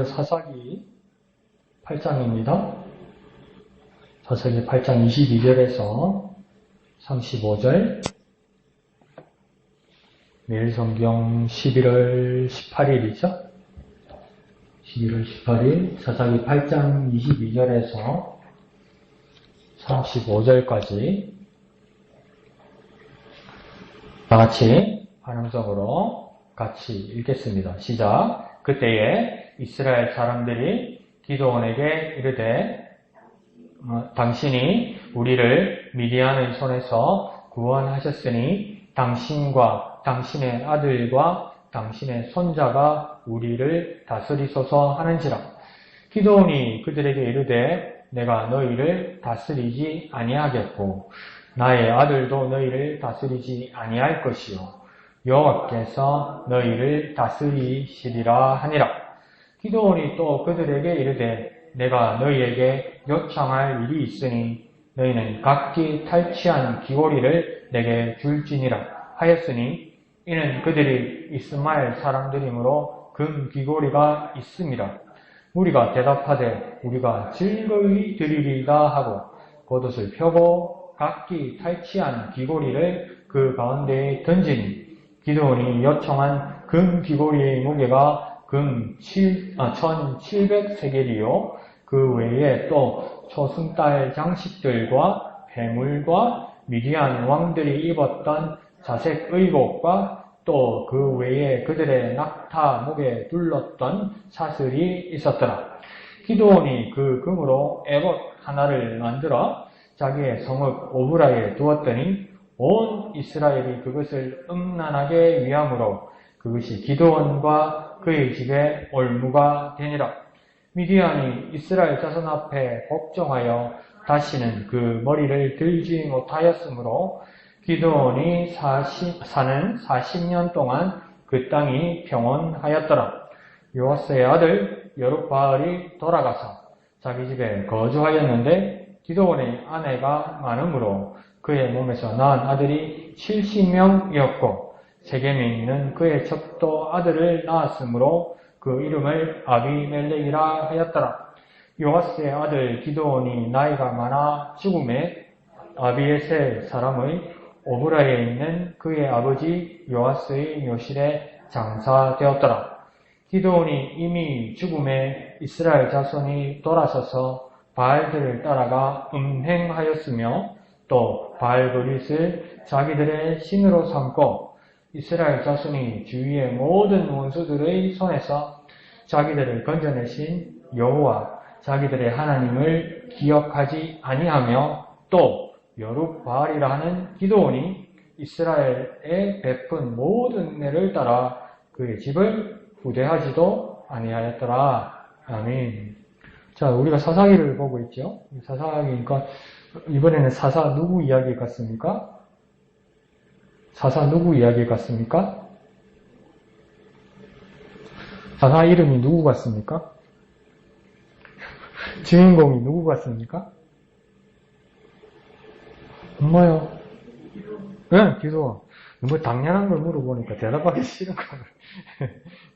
오늘은 사사기 8장입니다. 사사기 8장 22절에서 35절, 매일 성경 11월 18일이죠. 11월 18일 사사기 8장 22절에서 35절까지 다같이 반응성으로 같이 읽겠습니다. 시작. 그때에 이스라엘 사람들이 기드온에게 이르되 당신이 우리를 미디안의 손에서 구원하셨으니 당신과 당신의 아들과 당신의 손자가 우리를 다스리소서 하는지라. 기드온이 그들에게 이르되 내가 너희를 다스리지 아니하겠고 나의 아들도 너희를 다스리지 아니할 것이요 여호와께서 너희를 다스리시리라 하니라. 기드온이 또 그들에게 이르되 내가 너희에게 요청할 일이 있으니 너희는 각기 탈취한 귀고리를 내게 줄지니라 하였으니 이는 그들이 이스마엘 사람들이므로 금 귀고리가 있음이라. 무리가 대답하되 우리가 즐거이 드리리다 하고 겉옷을 펴고 각기 탈취한 귀고리를 그 가운데에 던지니 기드온이 요청한 금 귀고리의 무게가 금 1700세겔이요 그 외에 또 초승달 장식들과 해물과 미디안 왕들이 입었던 자색 의복과 또 그 외에 그들의 낙타 목에 둘렀던 사슬이 있었더라. 기드온이 그 금으로 에봇 하나를 만들어 자기의 성읍 오브라에 두었더니 온 이스라엘이 그것을 음란하게 위함으로 그것이 기드온과 그의 집에 올무가 되니라. 미디안이 이스라엘 자손 앞에 복종하여 다시는 그 머리를 들지 못하였으므로 기드온이 사는 40년 동안 그 땅이 평온하였더라. 요아스의 아들 여룹바알이 돌아가서 자기 집에 거주하였는데 기드온의 아내가 많으므로 그의 몸에서 낳은 아들이 70명이었고 세겜에 있는 그의 첩도 아들을 낳았으므로 그 이름을 아비멜렉이라 하였더라. 요아스의 아들 기드온이 나이가 많아 죽음에 아비에셀 사람의 오브라에 있는 그의 아버지 요아스의 묘실에 장사되었더라. 기드온이 이미 죽음에 이스라엘 자손이 돌아서서 바알들을 따라가 음행하였으며 또 바알그릿을 자기들의 신으로 삼고 이스라엘 자손이 주위의 모든 원수들의 손에서 자기들을 건져내신 여호와 자기들의 하나님을 기억하지 아니하며 또 여룹바알이라 하는 기드온이 이스라엘에 베푼 모든 은혜를 따라 그의 집을 후대하지도 아니하였더라. 아멘. 자, 우리가 사사기를 보고 있죠. 사사기니까 이번에는 사사 누구 이야기 같습니까? 사사 누구 이야기 같습니까? 사사 이름이 누구 같습니까? 주인공이 누구 같습니까? 엄마요. 네, 기드온. 뭐 당연한 걸 물어보니까 대답하기 싫은 거를.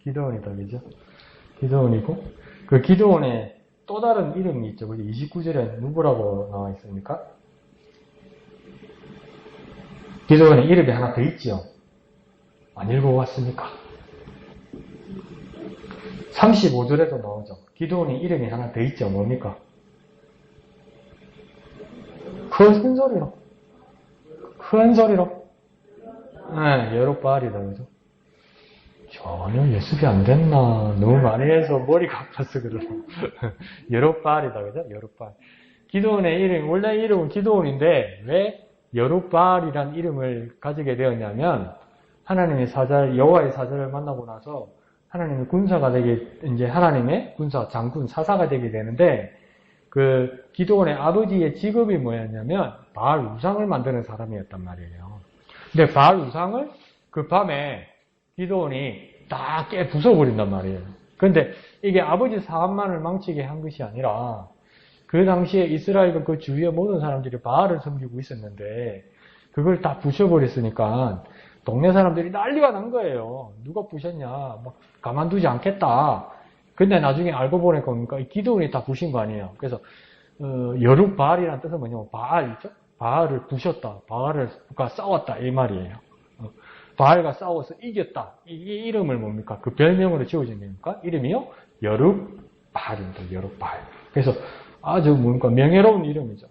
기드온이다, 그죠? 기드온이고. 그 기드온의 또 다른 이름이 있죠. 29절에 누구라고 나와 있습니까? 기드온의 이름이 하나 더 있죠. 안 읽어봤습니까? 35절에도 나오죠. 기드온의 이름이 하나 더 있죠. 뭡니까? 큰 소리로. 큰 소리로. 네, 여룹바알이다, 그죠? 전혀 예습이 안 됐나. 너무 많이 해서 머리가 아파서 그러나. 여룹바알이다, 그죠? 여룹바알. 기드온의 이름, 원래 이름은 기드온인데, 왜 여룹바알이란 이름을 가지게 되었냐면, 하나님의 사자, 여호와의 사자를 만나고 나서, 하나님의 군사가 되게, 이제 하나님의 군사, 장군, 사사가 되게 되는데, 그 기드온의 아버지의 직업이 뭐였냐면 바알 우상을 만드는 사람이었단 말이에요. 근데 바알 우상을 그 밤에 기드온이 다 깨 부숴버린단 말이에요. 그런데 이게 아버지 사업만을 망치게 한 것이 아니라 그 당시에 이스라엘과 그 주위의 모든 사람들이 바알을 섬기고 있었는데 그걸 다 부숴버렸으니까 동네 사람들이 난리가 난 거예요. 누가 부셨냐? 막 가만두지 않겠다. 근데 나중에 알고 보니까 뭡니까? 기드온이 다 부신 거 아니에요. 그래서 여룻바알이라는 뜻은 뭐냐면 바알이죠. 바알을 부셨다. 바알과 싸웠다 이 말이에요. 바알과 싸워서 이겼다. 이 이름을 뭡니까? 그 별명으로 지어진 겁니까? 이름이요? 여룻바알입니다. 여룻바알. 그래서 아주 뭡니까? 명예로운 이름이죠.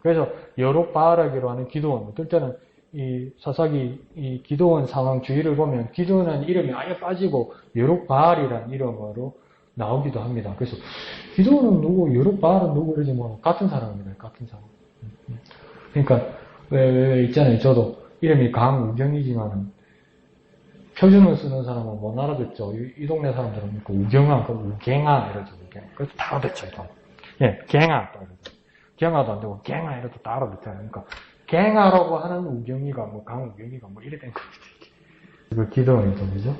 그래서 여룻바알하기로 하는 기드온. 어떨 때는 이 사사기 이 기드온 상황 주의를 보면 기드온은 이름이 아예 빠지고 여룻바알이라는 이름으로 나오기도 합니다. 그래서 기드온은 누구, 여룻바알은 누구 이러지 뭐 같은 사람입니다. 같은 사람. 그러니까 왜 있잖아요. 저도 이름이 강우경이지만은 표준어 쓰는 사람은 못 알아듣죠. 이 동네 사람들은 우경아, 우갱아 이러죠. 우갱. 그래서 다 알아듣죠. 이거. 예, 갱아 또 이러죠. 경아도 안 되고 갱아 이래도 다 알아듣잖아요. 그러니까 갱아라고 하는 우경이가 뭐 강우경이가 뭐 이래 된 겁니다. 이거 기도원이죠, 그죠?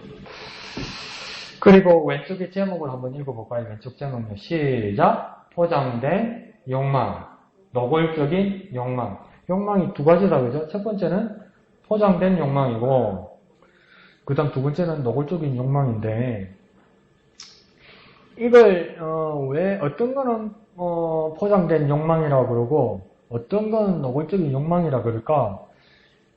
그리고 왼쪽에 제목을 한번 읽어볼까요? 왼쪽 제목요. 시작. 포장된 욕망. 노골적인 욕망. 욕망이 두 가지다, 그죠? 첫 번째는 포장된 욕망이고, 그 다음 두 번째는 노골적인 욕망인데, 이걸, 왜, 어떤 거는, 포장된 욕망이라고 그러고, 어떤 건 노골적인 욕망이라 그럴까?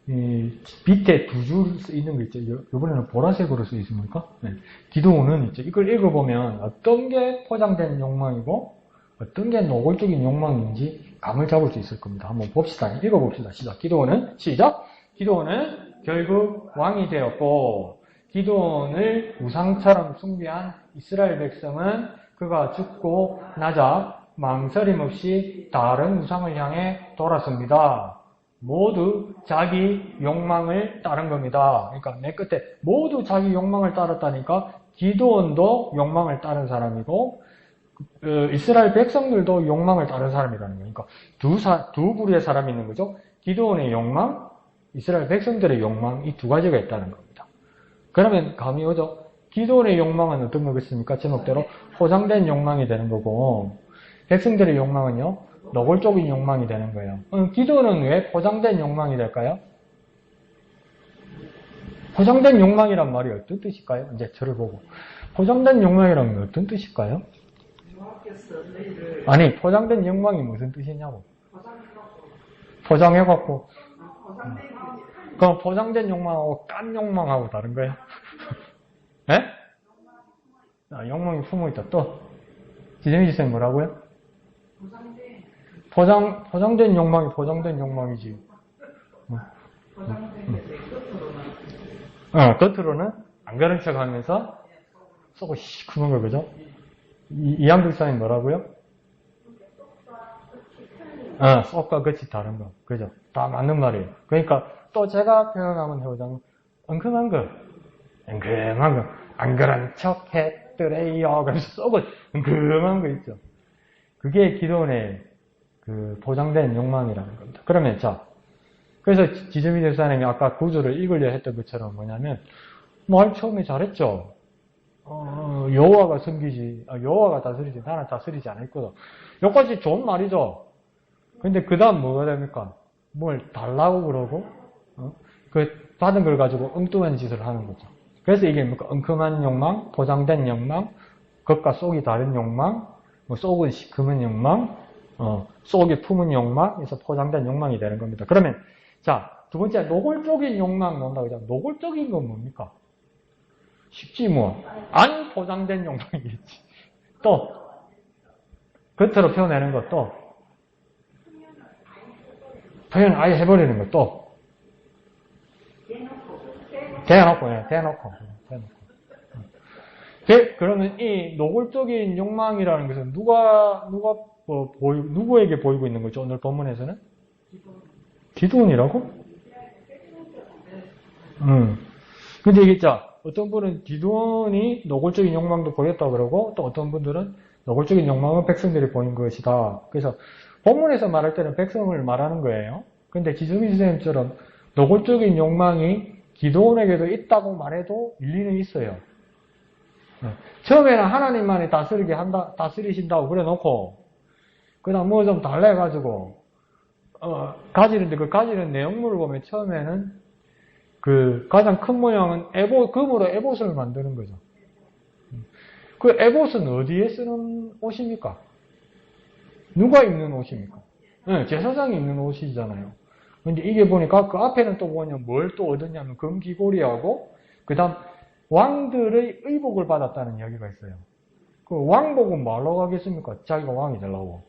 이 밑에 두 줄 쓰 있는 거 있죠. 이번에는 보라색으로 쓰 있습니까? 네. 기도는 있죠. 이걸 읽어보면 어떤 게 포장된 욕망이고 어떤 게 노골적인 욕망인지 감을 잡을 수 있을 겁니다. 한번 봅시다. 읽어봅시다. 시작. 기도는 시작. 기도는 결국 왕이 되었고 기도원을 우상처럼 숭배한 이스라엘 백성은 그가 죽고 나자 망설임 없이 다른 우상을 향해 돌았습니다. 모두 자기 욕망을 따른 겁니다. 그러니까 맨 끝에 모두 자기 욕망을 따랐다니까 기드온도 욕망을 따른 사람이고 이스라엘 백성들도 욕망을 따른 사람이라는 거예요. 그러니까 두 부류의 사람이 있는 거죠. 기드온의 욕망, 이스라엘 백성들의 욕망 이 두 가지가 있다는 겁니다. 그러면 감이 오죠. 기드온의 욕망은 어떤 거겠습니까? 제목대로 포장된 욕망이 되는 거고 백성들의 욕망은요. 노골적인 욕망이 되는 거예요. 기도는 왜 포장된 욕망이 될까요? 포장된 욕망이란 말이 어떤 뜻일까요? 이제 저를 보고. 포장된 욕망이란 어떤 뜻일까요? 아니, 포장된 욕망이 무슨 뜻이냐고. 포장해갖고. 그럼 포장된 욕망하고 깐 욕망하고 다른 거예요? 예? 욕망이 품어있다. 또? 지정희 지쌤 뭐라고요? 포장된 욕망이 포장된 욕망이지. 겉으로는 안 그런 척 하면서 속은 시커먼 거, 그죠? 이양극사님 뭐라고요? 속과 끝이 다른 거. 그죠? 다 맞는 말이에요. 그러니까 또 제가 표현하면 해보자면 엉큼한 거. 엉큼한 거. 안 그런 척 했더래요. 그래서 속은 엉큼한 거 있죠. 그게 기도원의 그 포장된 욕망이라는 겁니다. 그러면 그래서 지저미 대사님이 아까 구조를 읽으려 했던 것처럼 뭐냐면 말 처음에 잘했죠. 여호와가 섬기지, 여호와가 다스리지 나는 다스리지 않았거든. 여기까지 좋은 말이죠. 근데 그 다음 뭐가 됩니까? 뭘 달라고 그러고 그 받은 걸 가지고 엉뚱한 짓을 하는 거죠. 그래서 이게 뭡니까? 엉큼한 욕망, 포장된 욕망, 겉과 속이 다른 욕망, 속은 시커먼 욕망, 속이 품은 욕망, 그래서 포장된 욕망이 되는 겁니다. 그러면, 두 번째, 노골적인 욕망 논다, 그죠? 노골적인 건 뭡니까? 쉽지 뭐. 안 포장된 욕망이겠지. 또, 겉으로 표현하는 것, 또, 표현 아예 해버리는 것, 또, 대놓고. 그러면 이 노골적인 욕망이라는 것은 누구에게 보이고 있는 거죠? 오늘 본문에서는? 기드온이라고? 근데 이게 어떤 분은 기드온이 노골적인 욕망도 보였다고 그러고 또 어떤 분들은 노골적인 욕망은 백성들이 보인 것이다. 그래서 본문에서 말할 때는 백성을 말하는 거예요. 근데 지정희 선생님처럼 노골적인 욕망이 기드온에게도 있다고 말해도 일리는 있어요. 처음에는 하나님만이 다스리신다고 그래 놓고, 그 다음 뭐 좀 달래가지고, 가지는데 그 가지는 내용물을 보면 처음에는 그 가장 큰 모양은 금으로 에봇을 만드는 거죠. 그 에봇은 어디에 쓰는 옷입니까? 누가 입는 옷입니까? 네, 제사장이 입는 옷이잖아요. 근데 이게 보니까 그 앞에는 또 뭐냐, 뭘 또 얻었냐면 금귀고리하고, 그 다음 왕들의 의복을 받았다는 이야기가 있어요. 그 왕복은 뭐하러 가겠습니까? 자기가 왕이 되려고.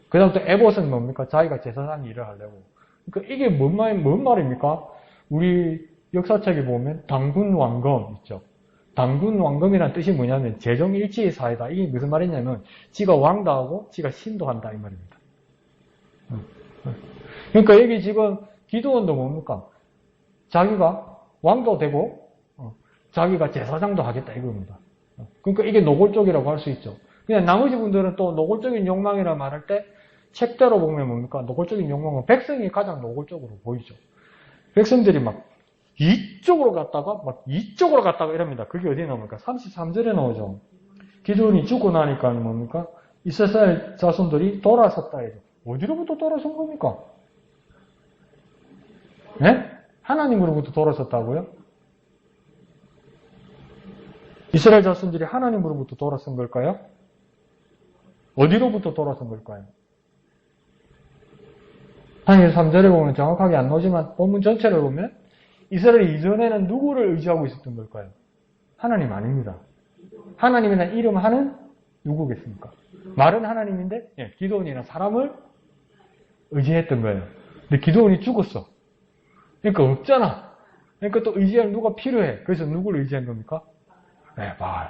그 다음 또 에봇은 뭡니까? 자기가 제사장 일을 하려고. 그러니까 이게 뭔 말입니까? 우리 역사책에 보면 당군 왕검 있죠. 당군 왕검이라는 뜻이 뭐냐면 재정일치의 사회다. 이게 무슨 말이냐면 지가 왕도 하고 지가 신도 한다 이 말입니다. 그러니까 여기 지금 기드온도 뭡니까? 자기가 왕도 되고 자기가 제사장도 하겠다 이겁니다. 그러니까 이게 노골적이라고 할 수 있죠. 그냥 나머지 분들은 또 노골적인 욕망이라 말할 때 책대로 보면 뭡니까? 노골적인 욕망은 백성이 가장 노골적으로 보이죠. 백성들이 막 이쪽으로 갔다가 막 이쪽으로 갔다가 이럽니다. 그게 어디에 나옵니까? 33절에 나오죠. 기드온이 죽고 나니까 뭡니까? 이스라엘 자손들이 돌아섰다 해죠. 어디로부터 돌아선 겁니까? 네? 하나님으로부터 돌아섰다고요? 이스라엘 자손들이 하나님으로부터 돌아선 걸까요? 어디로부터 돌아선 걸까요? 한 3절에 보면 정확하게 안 나오지만 본문 전체를 보면 이스라엘 이전에는 누구를 의지하고 있었던 걸까요? 하나님 아닙니다. 하나님이나 이름하는 누구겠습니까? 말은 하나님인데 기드온이나 사람을 의지했던 거예요. 근데 기드온이 죽었어. 그러니까 없잖아. 그러니까 또 의지할 누가 필요해. 그래서 누구를 의지한 겁니까? 네, 바알.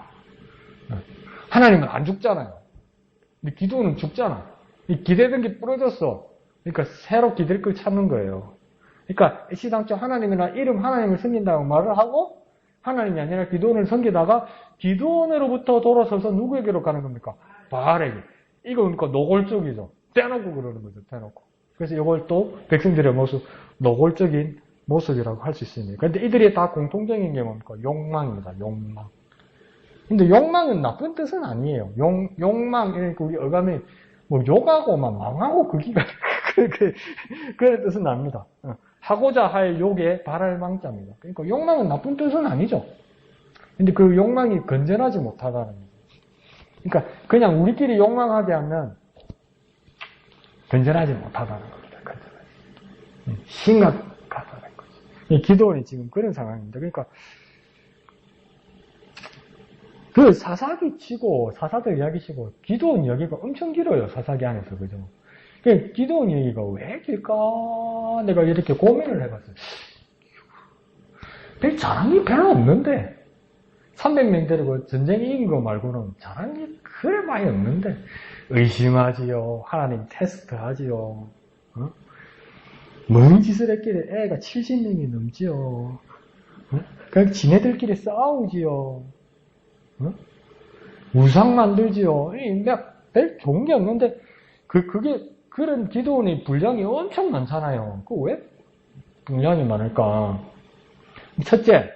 하나님은 안 죽잖아요. 근데 기드온은 죽잖아. 이 기대던 게 부러졌어. 그러니까 새로 기댈 걸 찾는 거예요. 그러니까 시당초 하나님이나 이름 하나님을 섬긴다고 말을 하고 하나님이 아니라 기드온을 섬기다가 기드온으로부터 돌아서서 누구에게로 가는 겁니까? 바알에게. 이거 그러니까 노골적이죠. 떼놓고 그러는 거죠. 떼놓고. 그래서 이걸 또 백성들의 모습, 노골적인 모습이라고 할 수 있습니다. 그런데 이들이 다 공통적인 게 뭡니까? 욕망입니다. 욕망. 근데 욕망은 나쁜 뜻은 아니에요. 욕망, 그러니까 우리 어감에 뭐 욕하고 막 망하고 그기가 그런 뜻은 아닙니다. 하고자 할 욕에 바랄 망자입니다. 그러니까 욕망은 나쁜 뜻은 아니죠. 근데 그 욕망이 건전하지 못하다는 거죠. 그러니까 그냥 우리끼리 욕망하게 하면 건전하지 못하다는 겁니다. 건전하지. 심각하다는 거죠. 이 기드온이 지금 그런 상황입니다. 그러니까 그 사사기 치고 사사들 이야기 치고 기드온 이야기가 엄청 길어요. 사사기 안에서. 그죠? 기드온 이야기가 왜 길까? 내가 이렇게 고민을 해봤어요. 별 자랑이 별로 없는데 300명 데리고 전쟁에 이긴 거 말고는 자랑이 그래 많이 없는데 의심하지요. 하나님 테스트하지요. 어? 뭔 짓을 했길래 애가 70명이 넘지요. 어? 그냥 지네들끼리 싸우지요. 어? 우상 만들지요. 내가 별 좋은 게 없는데 그게 그런 기드온의 분량이 엄청 많잖아요. 그 왜 분량이 많을까? 첫째,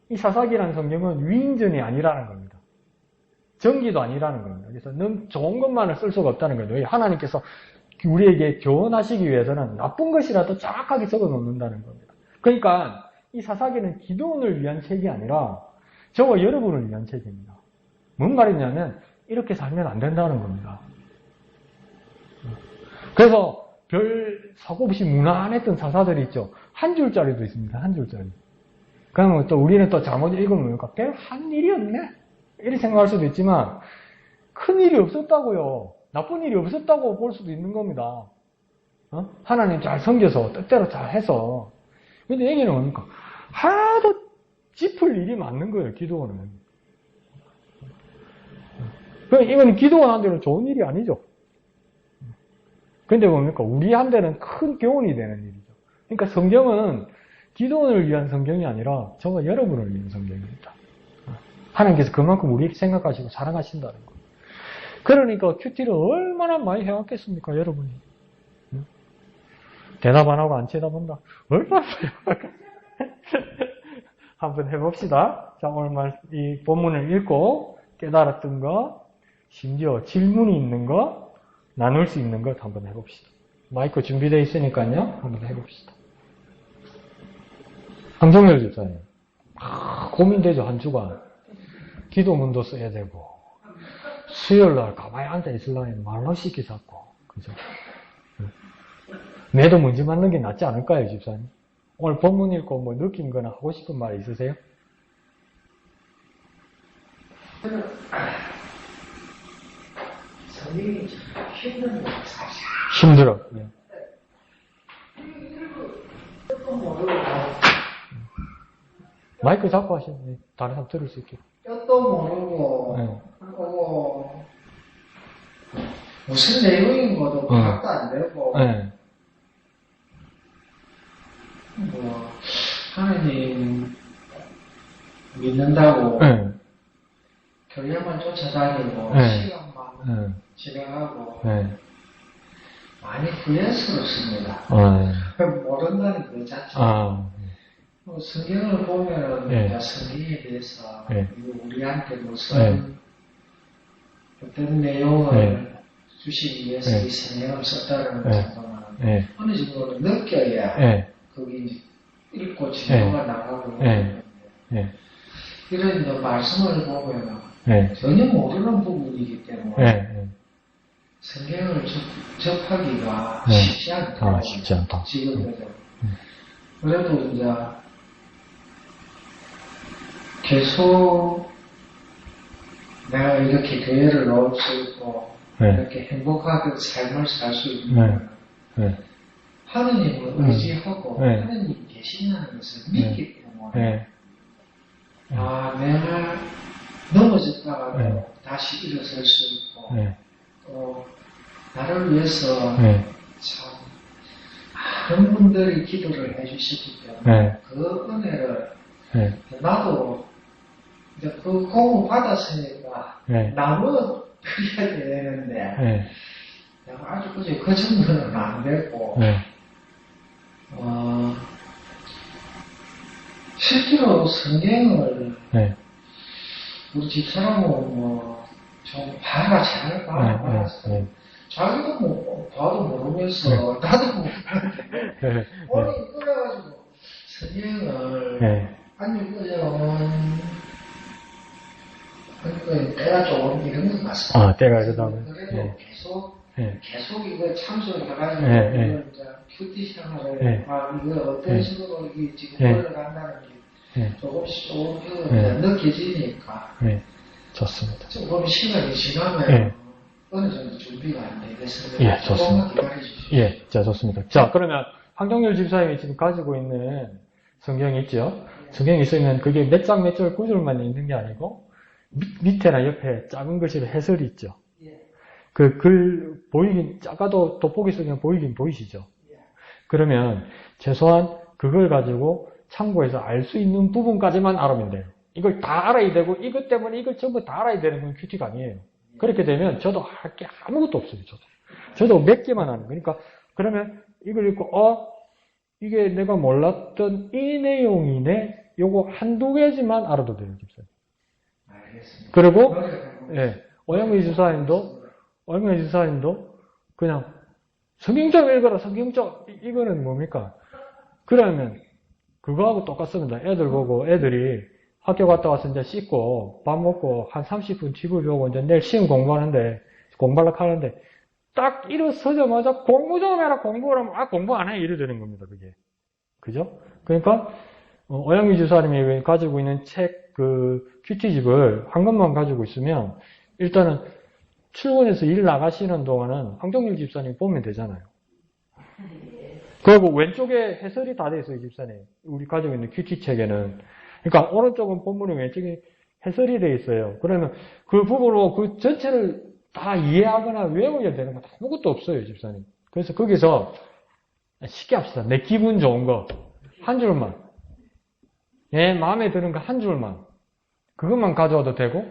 이 사사기라는 성경은 위인전이 아니라는 겁니다. 정기도 아니라는 겁니다. 그래서 너무 좋은 것만을 쓸 수가 없다는 거예요. 하나님께서 우리에게 교훈하시기 위해서는 나쁜 것이라도 정확하게 적어 놓는다는 겁니다. 그러니까 이 사사기는 기드온을 위한 책이 아니라 저와 여러분을 위한 책입니다. 뭔 말이냐면 이렇게 살면 안 된다는 겁니다. 그래서 별 사고 없이 무난했던 사사들이 있죠. 한 줄짜리도 있습니다. 한 줄짜리. 그러면 또 우리는 또 잘못 읽으면 별 한 일이 없네? 이렇게 생각할 수도 있지만 큰 일이 없었다고요. 나쁜 일이 없었다고 볼 수도 있는 겁니다. 하나님 잘 섬겨서 뜻대로 잘 해서. 근데 얘기는 뭡니까? 하나도 짚을 일이 많는 거예요. 기드온은. 이건 기드온한테는 좋은 일이 아니죠. 근데 뭡니까? 우리한테는 큰 교훈이 되는 일이죠. 그러니까 성경은 기드온을 위한 성경이 아니라 저와 여러분을 위한 성경입니다. 하나님께서 그만큼 우리를 생각하시고 사랑하신다는 거. 그러니까 큐티를 얼마나 많이 해왔겠습니까, 여러분이? 대답 안 하고 안 쳐다본다. 얼마나 많이 한번 해봅시다. 자, 오늘 이 본문을 읽고 깨달았던 거, 심지어 질문이 있는 거, 나눌 수 있는 것 한번 해봅시다. 마이크 준비되어 있으니까요. 한번 해봅시다. 한정열 집사님. 고민되죠, 한 주간. 기도문도 써야 되고, 수요일날 가만히 앉아 있으려면 말로 시키 잡고, 그죠? 매도 문제 맞는 게 낫지 않을까요, 집사님? 오늘 본문 읽고 뭐 느낀 거나 하고 싶은 말 있으세요? 성경이 참 힘든 거 사실. 힘들어. 네. 뜻도 모르고, 마이크 잡고 하시면 네. 다른 사람 들을 수 있게. 뜻도 모르고, 네. 그리고, 무슨 내용인 것도 파악도 안 되고, 네. 뭐, 하나님 믿는다고, 네. 교회만 쫓아다니고, 네. 시간만 네. 진행하고, 네. 많이 후회스럽습니다. 모른다는 그 자체. 성경을 보면, 네. 성경에 대해서, 네. 우리한테 무슨, 어떤 내용을 네. 주시기 위해서 네. 이 성경을 썼다는 네. 정도는 네. 어느 정도로 느껴야, 네. 거기 읽고 지도가 나가고, 네. 네. 이런 이제 말씀을 보면, 네. 전혀 모르는 부분이기 때문에, 네. 성경을 접하기가 네. 쉽지 않다. 쉽지 않다. 지금은. 그래도 이제, 계속 내가 이렇게 교회를 나올 수 있고, 네. 이렇게 행복하게 삶을 살 수 있는 네. 하느님을 의지하고 네. 하느님 계신다는 것을 믿기 때문에 네. 내가 넘어졌다가도 네. 다시 일어설 수 있고 네. 또 나를 위해서 네. 참 많은 분들이 기도를 해주시기 때문에 네. 그 은혜를 네. 나도 이제 그 공을 받았으니까 네. 나눠 드려야 되는데 네. 내가 아주 그 정도는 안 되고 네. 실제로 성경을 네. 우리 집사람은 좀 봐라 잘 봐라 네. 자기도 뭐 봐도 모르면서 나도 모르는데 네. 오늘 그래가지고 성경을 네. 안 읽으면 그러니까 때가 조금 이런 것 같습니다. 때가 이러다고. 그래도 네. 계속 이거 참석해가지고 네. 이걸 이제 큐티 생활을 네. 이거 어떤 네. 식으로 이게 지금 네. 올라간다는 게 네. 조금씩 네. 느껴지니까 네. 좋습니다. 조금 시간이 지나면 네. 어느 정도 준비가 안 되겠습니다. 예, 좋습니다. 조금만 기다려주십시오. 예, 자, 좋습니다. 자, 그러면 황정열 집사님이 지금 가지고 있는 성경이 있죠? 성경이 있으면 그게 몇 장 몇 절 구절만 있는 게 아니고 밑에나 옆에 작은 글씨로 해설이 있죠. 그 글 보이긴 작아도 돋보기 속에 보이긴 보이시죠? 그러면 최소한 그걸 가지고 참고해서 알 수 있는 부분까지만 알으면 돼요. 이걸 다 알아야 되고 이것 때문에 이걸 전부 다 알아야 되는 건 큐티가 아니에요. 그렇게 되면 저도 할 게 아무것도 없어요. 저도 몇 개만 하는 거니까. 그러면 이걸 읽고 이게 내가 몰랐던 이 내용이네. 요거 한두 개지만 알아도 돼요, 집사님. 알겠습니다. 그리고 오영미 집사님도 그냥 성경적 읽어라. 성경적 이거는 뭡니까? 그러면 그거하고 똑같습니다. 애들 보고 애들이 학교 갔다 와서 이제 씻고 밥 먹고 한 30분 집을 배우고 이제 내일 시험 공부하는데 딱 일어서자마자 공부 좀 해라. 공부를 하면 공부 안 해. 이래 되는 겁니다. 그게. 그죠? 그러니까 오영미 집사님이 가지고 있는 책 큐티집을 한 권만 가지고 있으면 일단은 출근해서 일 나가시는 동안은 황정률 집사님 보면 되잖아요. 그리고 왼쪽에 해설이 다 돼 있어요, 집사님. 우리 가지고 있는 큐티 책에는. 그러니까 오른쪽은 본문이 왼쪽에 해설이 돼 있어요. 그러면 그 부분으로 그 전체를 다 이해하거나 외워야 되는 건 아무것도 없어요, 집사님. 그래서 거기서 쉽게 합시다. 내 기분 좋은 거 한 줄만, 마음에 드는 거 한 줄만, 그것만 가져와도 되고,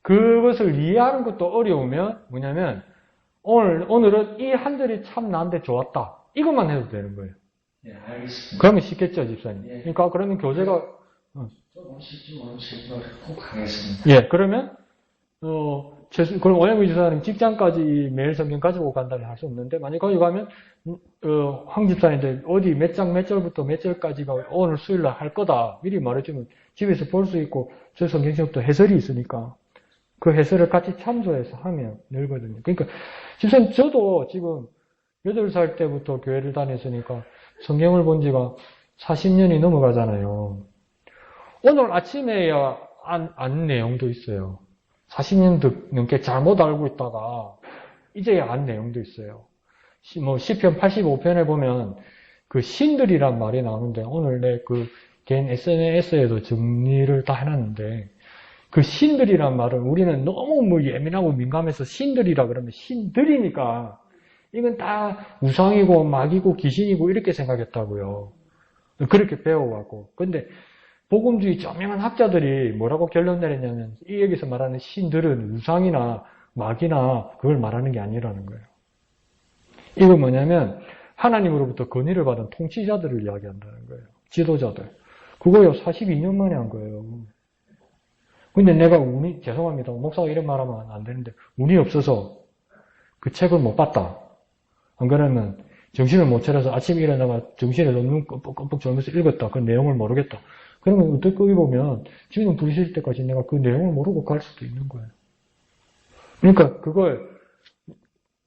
그것을 이해하는 것도 어려우면 뭐냐면 오늘은 이 한 줄이 참 나한테 좋았다. 이것만 해도 되는 거예요. 네, 알겠습니다. 그러면 쉽겠죠, 집사님. 예. 그러니까 그러면 교재가 조금씩 꼭 하겠습니다. 예, 그러면 그럼 오영미 집사님 직장까지 매일 성경 가지고 간다면 할 수 없는데, 만약 거기 가면, 황 집사님들 어디 몇 장 몇 절부터 몇 절까지가 오늘 수요일날 할 거다. 미리 말해주면 집에서 볼 수 있고, 저 성경책도 해설이 있으니까, 그 해설을 같이 참조해서 하면 늘거든요. 그러니까, 집사님, 저도 지금 8살 때부터 교회를 다녔으니까, 성경을 본 지가 40년이 넘어가잖아요. 오늘 아침에야 안 내용도 있어요. 40년 넘게 잘못 알고 있다가 이제야 안 내용도 있어요. 시편 85편에 보면 그 신들이란 말이 나오는데 오늘 내 그 개인 SNS에도 정리를 다 해놨는데 그 신들이란 말은 우리는 너무 예민하고 민감해서 신들이라 그러면 신들이니까 이건 다 우상이고 마귀고 귀신이고 이렇게 생각했다고요. 그렇게 배워왔고. 근데 복음주의 저명한 학자들이 뭐라고 결론 내렸냐면 이 여기서 말하는 신들은 우상이나 마귀나 그걸 말하는 게 아니라는 거예요. 이건 뭐냐면 하나님으로부터 건의를 받은 통치자들을 이야기한다는 거예요. 지도자들. 그거요 42년 만에 한 거예요. 근데 내가 죄송합니다. 목사가 이런 말하면 안 되는데 운이 없어서 그 책을 못 봤다. 안 그러면 정신을 못 차려서 아침에 일어나면 정신에 눈 껌뻑껌뻑 졸면서 읽었다. 그 내용을 모르겠다. 그러면 어떻게 보면 주님 부르실 때까지 내가 그 내용을 모르고 갈 수도 있는 거예요. 그러니까 그걸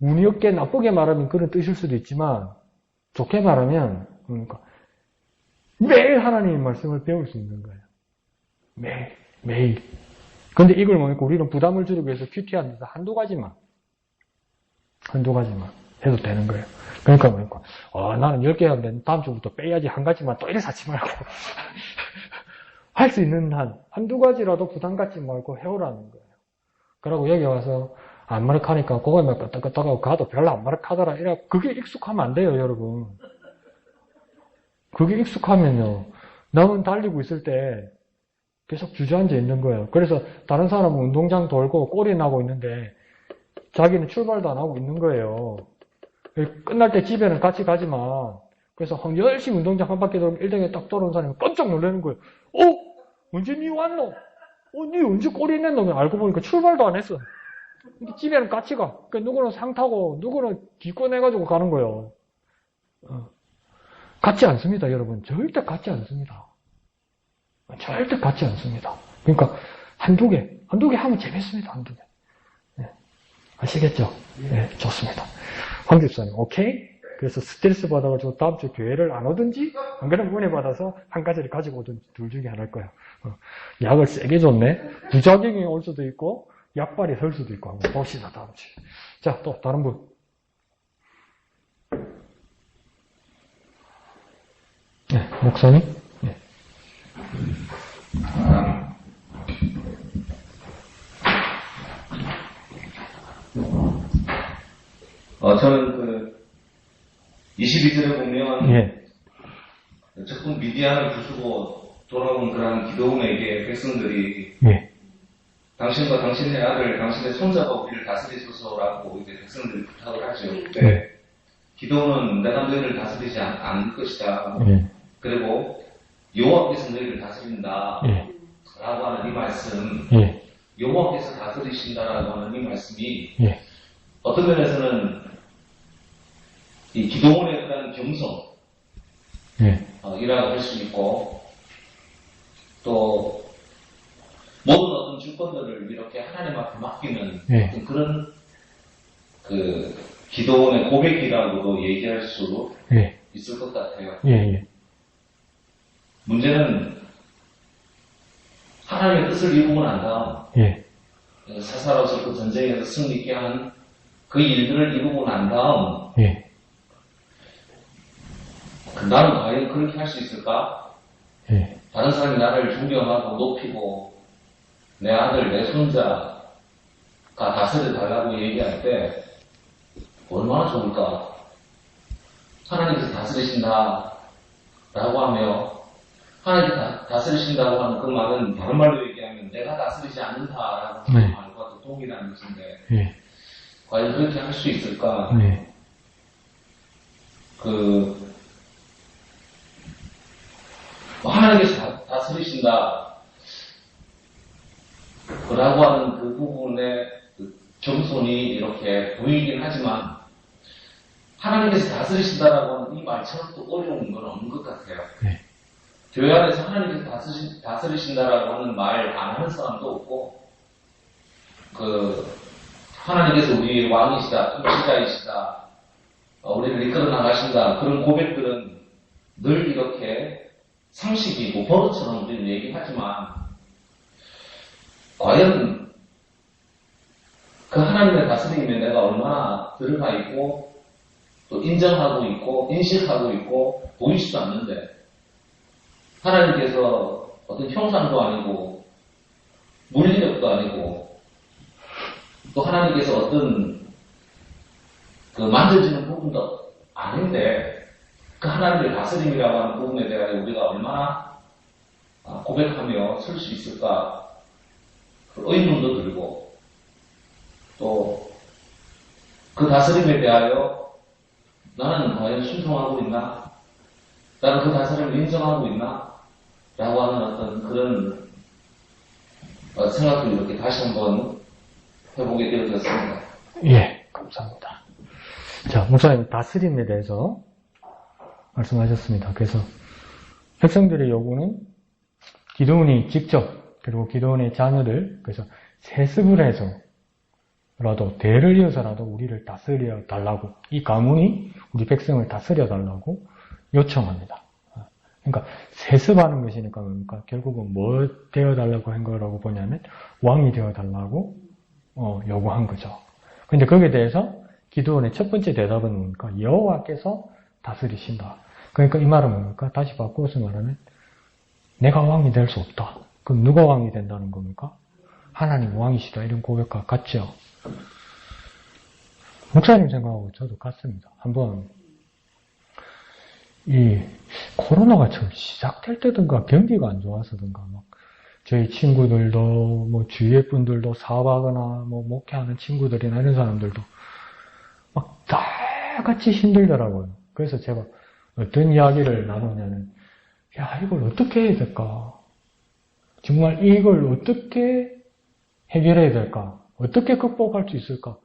운이 없게 나쁘게 말하면 그런 뜻일 수도 있지만 좋게 말하면 그러니까 매일 하나님의 말씀을 배울 수 있는 거예요. 매일. 근데 이걸 뭐니까 우리는 부담을 줄이기 위해서 큐티한 데서 한두 가지만 해도 되는 거예요. 그러니까 뭐니까 나는 10개 하는데 다음 주부터 빼야지 한 가지만 또 이래 사지 말고 할 수 있는 한두 가지라도 부담 갖지 말고 해오라는 거예요. 그러고 여기 와서 안 마르카니까 그거만 끄떡끄떡하고 가도 별로 안 마르카더라. 이래 그게 익숙하면 안 돼요, 여러분. 그게 익숙하면요. 남은 달리고 있을 때 계속 주저앉아 있는 거예요. 그래서 다른 사람은 운동장 돌고 꼬리 나고 있는데 자기는 출발도 안 하고 있는 거예요. 끝날 때 집에는 같이 가지만 그래서 열심히 운동장 한 바퀴 돌고 1등에 딱 돌아온 사람이 깜짝 놀라는 거예요. 언제 니 왔노? 니 언제 꼬리 냈노? 알고 보니까 출발도 안 했어. 근데 집에는 같이 가. 그러니까 누구는 상 타고 누구는 기권 해가지고 가는 거예요. 같지 않습니다, 여러분. 절대 같지 않습니다. 절대 같지 않습니다. 그러니까 한두 개 하면 재밌습니다. 한두 개. 네. 아시겠죠? 네, 좋습니다. 황 집사님, 오케이? 그래서 스트레스 받아가지고 다음 주 교회를 안 오든지, 안 그러면 은혜 받아서 한 가지를 가지고 오든지 둘 중에 하나일 거야. 약을 세게 줬네? 부작용이 올 수도 있고, 약발이 설 수도 있고, 한번 봅시다, 다음 주. 자, 또 다른 분. 네, 목사님? 네. 저는 그 22절에 보면 예. 적군 미디안을 부수고 돌아온 그런 기도원에게 백성들이 예. 당신과 당신의 아들, 당신의 손자가 우리를 다스리소서라고 이제 백성들이 부탁을 하죠. 근데 네. 기도원은 내가 너희를 다스리지 않을 것이다. 예. 그리고 여호와께서 너희를 다스린다. 예. 라고 하는 이 말씀, 예. 여호와께서 다스리신다라고 하는 이 말씀이 예. 어떤 면에서는 이 기도원에 대한 경성, 예. 이라고 할 수 있고, 또 모든 어떤 주권들을 이렇게 하나님 앞에 맡기는 예. 어떤 그런 그 기도원의 고백이라고도 얘기할 수 예. 있을 것 같아요. 예. 예. 문제는 하나님의 뜻을 이루고 난 다음, 예. 사사로서 그 전쟁에서 승리케 한 그 일들을 이루고 난 다음, 예. 나는 과연 그렇게 할 수 있을까? 예. 다른 사람이 나를 존경하고 높이고 내 아들, 내 손자가 다스려 달라고 얘기할 때 얼마나 좋을까? 하나님께서 다스리신다 라고 하며 하나님께서 다스리신다고 하는 그 말은 다른 말로 얘기하면 내가 다스리지 않는다라고 하는 네. 말과도 동일한 것인데 예. 과연 그렇게 할 수 있을까? 예. 하나님께서 다스리신다. 라고 하는 그 부분에 그 겸손이 이렇게 보이긴 하지만 하나님께서 다스리신다라고 하는 이 말처럼 또 어려운 건 없는 것 같아요. 네. 교회 안에서 하나님께서 다스리신다라고 하는 말 안 하는 사람도 없고, 하나님께서 우리 왕이시다, 통치자이시다, 우리를 이끌어 나가신다, 그런 고백들은 늘 이렇게 상식이고 버릇처럼 우리는 얘기하지만, 과연 그 하나님의 다스림에 내가 얼마나 들어가 있고, 또 인정하고 있고, 인식하고 있고, 보이지도 않는데, 하나님께서 어떤 형상도 아니고, 물리력도 아니고, 또 하나님께서 어떤 만져지는 부분도 아닌데, 그 하나님의 다스림이라고 하는 부분에 대하여 우리가 얼마나 고백하며 설 수 있을까, 그 의문도 들고, 또 그 다스림에 대하여 나는 과연 순종하고 있나? 나는 그 다스림을 인정하고 있나? 라고 하는 어떤 그런 생각도 이렇게 다시 한번 해보게 되어졌습니다. 예, 감사합니다. 자, 목사님 다스림에 대해서 말씀하셨습니다. 그래서 백성들의 요구는 기드온이 직접, 그리고 기드온의 자녀를 그래서 세습을 해서라도 대를 이어서라도 우리를 다스려 달라고, 이 가문이 우리 백성을 다스려 달라고 요청합니다. 그러니까 세습하는 것이니까 뭡니까? 결국은 뭐 되어 달라고 한 거라고 보냐면 왕이 되어 달라고 요구한 거죠. 근데 거기에 대해서 기드온의 첫 번째 대답은 뭡니까? 여호와께서 다스리신다. 그러니까 이 말은 뭡니까? 다시 바꾸어서 말하면 내가 왕이 될 수 없다. 그럼 누가 왕이 된다는 겁니까? 하나님 왕이시다. 이런 고백과 같죠. 목사님 생각하고 저도 같습니다. 한번 이 코로나가 처음 시작될 때든가 경기가 안 좋아서든가 막 저희 친구들도 뭐 주위의 분들도 사업하거나 뭐 목회하는 친구들이나 이런 사람들도 막 다 같이 힘들더라고요. 그래서 제가 어떤 이야기를 나누냐면, 야, 이걸 어떻게 해야 될까? 정말 이걸 어떻게 해결해야 될까? 어떻게 극복할 수 있을까?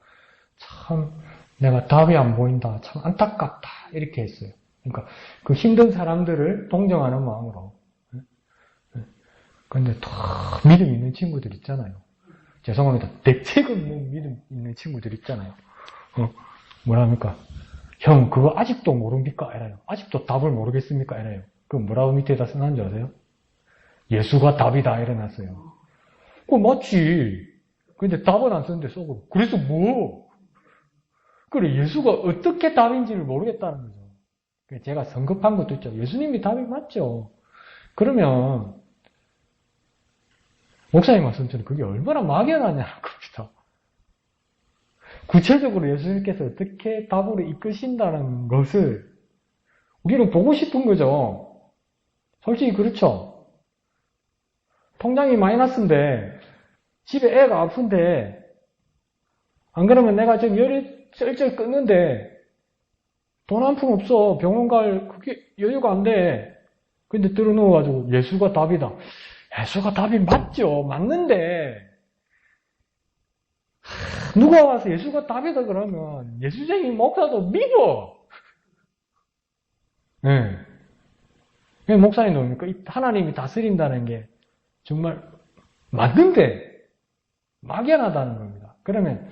참 내가 답이 안 보인다. 참 안타깝다. 이렇게 했어요. 그러니까 그 힘든 사람들을 동정하는 마음으로. 근데 또 믿음 있는 친구들 있잖아요. 죄송합니다. 대책 없는 믿음 있는 친구들 있잖아요. 뭐랍니까? 형, 그거 아직도 모릅니까? 이래요. 아직도 답을 모르겠습니까? 이래요. 그 뭐라고 밑에다 써놨는 줄 아세요? 예수가 답이다. 이래놨어요. 그거 맞지. 근데 답은 안 썼는데 써고. 그래서 뭐? 그래, 예수가 어떻게 답인지를 모르겠다는 거죠. 제가 성급한 것도 있죠. 예수님이 답이 맞죠. 그러면 목사님 말씀처럼 그게 얼마나 막연하냐는 겁니다. 구체적으로 예수님께서 어떻게 답으로 이끄신다는 것을 우리는 보고 싶은 거죠. 솔직히 그렇죠. 통장이 마이너스인데 집에 애가 아픈데 안 그러면 내가 지금 열이 쩔쩔 끓는데 돈 한 푼 없어. 병원 갈 그게 여유가 안 돼. 근데 들어누워가지고 예수가 답이다. 예수가 답이 맞죠. 맞는데 누가 와서 예수가 답이다 그러면 예수쟁이 목사도 믿어. 네. 목사님 뭡니까? 하나님이 다스린다는 게 정말 맞는데 막연하다는 겁니다. 그러면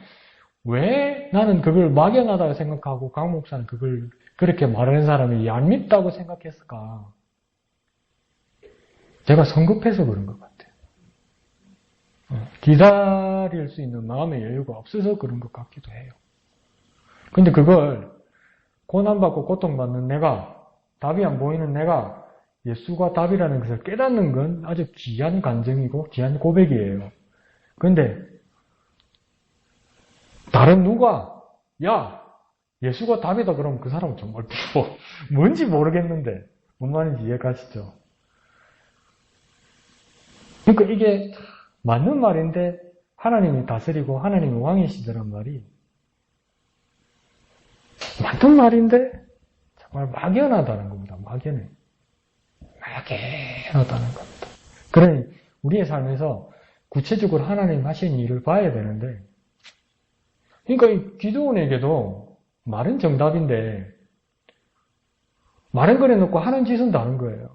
왜 나는 그걸 막연하다고 생각하고 강 목사는 그걸 그렇게 말하는 사람이 안 믿다고 생각했을까? 제가 성급해서 그런 것 같아요. 기다릴 수 있는 마음의 여유가 없어서 그런 것 같기도 해요. 근데 그걸 고난받고 고통받는 내가, 답이 안 보이는 내가 예수가 답이라는 것을 깨닫는 건 아주 귀한 간증이고 귀한 고백이에요. 근데 다른 누가 야 예수가 답이다 그러면 그 사람은 정말 뭔지 모르겠는데 뭔 말인지 이해가시죠? 그러니까 이게 맞는 말인데 하나님이 다스리고 하나님이 왕이시더란 말이 맞는 말인데 정말 막연하다는 겁니다. 막연하다는 겁니다. 그러니 우리의 삶에서 구체적으로 하나님 하신 일을 봐야 되는데, 그러니까 이 기드온에게도 말은 정답인데, 말은 그래 놓고 하는 짓은 다른 거예요.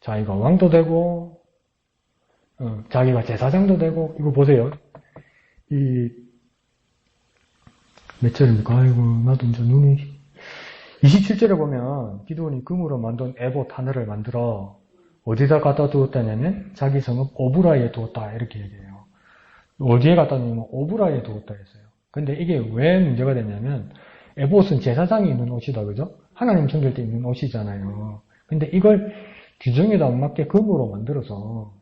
자기가 왕도 되고, 자기가 제사장도 되고, 이거 보세요. 몇 절입니까? 아이고, 나도 이제 눈이. 27절에 보면, 기드온이 금으로 만든 에봇 하나를 만들어, 어디다 갖다 두었다냐면, 자기 성읍 오브라에 두었다. 이렇게 얘기해요. 어디에 갖다 놓으면 오브라에 두었다 했어요. 근데 이게 왜 문제가 되냐면, 에봇은 제사장이 입는 옷이다, 그죠? 하나님 섬길 때 입는 옷이잖아요. 근데 이걸 규정에도 안 맞게 금으로 만들어서,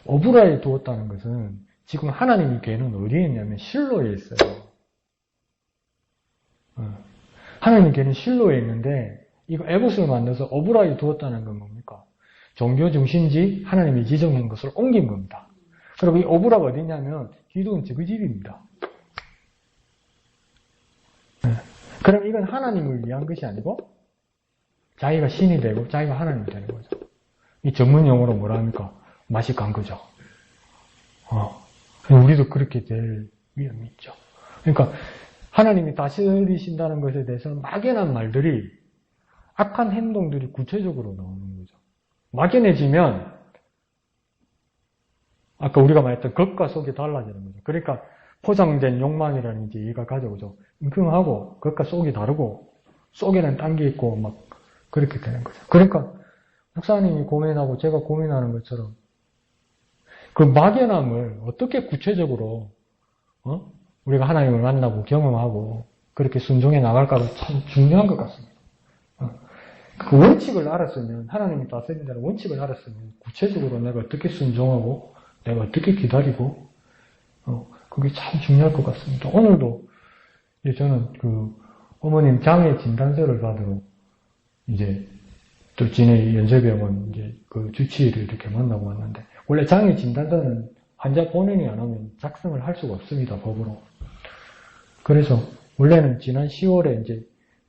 오브라에 두었다는 것은, 지금 하나님의 궤는 어디에 있냐면, 실로에 있어요. 하나님의 궤는 실로에 있는데, 이거 에봇을 만들어서 오브라에 두었다는 건 뭡니까? 종교 중심지 하나님이 지정한 것을 옮긴 겁니다. 그리고 이 오브라가 어디냐면 기드온 그 집입니다. 그럼 이건 하나님을 위한 것이 아니고 자기가 신이 되고 자기가 하나님이 되는 거죠. 이 전문 용어로 뭐라 합니까? 맛이 간 거죠. 우리도 그렇게 될 위험이 있죠. 그러니까 하나님이 다스리신다는 것에 대해서 막연한 말들이 악한 행동들이 구체적으로 나오는 거죠. 막연해지면 아까 우리가 말했던 겉과 속이 달라지는 거죠. 그러니까 포장된 욕망이라는 이제 얘가 가져오죠. 은큼하고 겉과 속이 다르고 속에는 딴 게 있고 막 그렇게 되는 거죠. 그러니까 목사님이 고민하고 제가 고민하는 것처럼 그 막연함을 어떻게 구체적으로 우리가 하나님을 만나고 경험하고 그렇게 순종해 나갈까가 참 중요한 것 같습니다. 그 원칙을 알았으면 하나님이 다스린다는 원칙을 알았으면 구체적으로 내가 어떻게 순종하고 내가 어떻게 기다리고 그게 참 중요할 것 같습니다. 오늘도 저는 그 어머님 장애 진단서를 받으러 이제 또 진해 연세병원 이제 그 주치의를 이렇게 만나고 왔는데 원래 장애 진단서는 환자 본인이 안 하면 작성을 할 수가 없습니다, 법으로. 그래서 원래는 지난 10월에 이제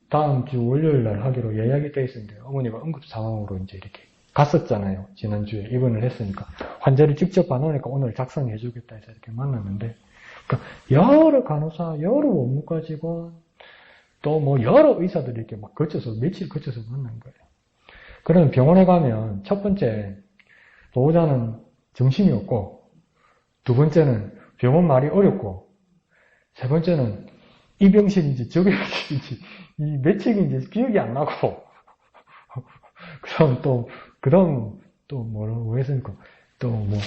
다음 주 월요일 날 하기로 예약이 돼 있었는데 어머니가 응급 상황으로 이제 이렇게 갔었잖아요. 지난주에 입원을 했으니까 환자를 직접 봐놓으니까 오늘 작성해 주겠다 해서 이렇게 만났는데 그러니까 여러 간호사, 여러 원무과 직원 또 뭐 여러 의사들이 이렇게 막 거쳐서 며칠 거쳐서 만난 거예요. 그러면 병원에 가면 첫 번째 보호자는 정신이 없고 두 번째는 병원 말이 어렵고 세 번째는 이 병실인지 저 병실인지 이 매칭인지 기억이 안 나고 그다음 또 뭐라고 했습니까? 또 뭐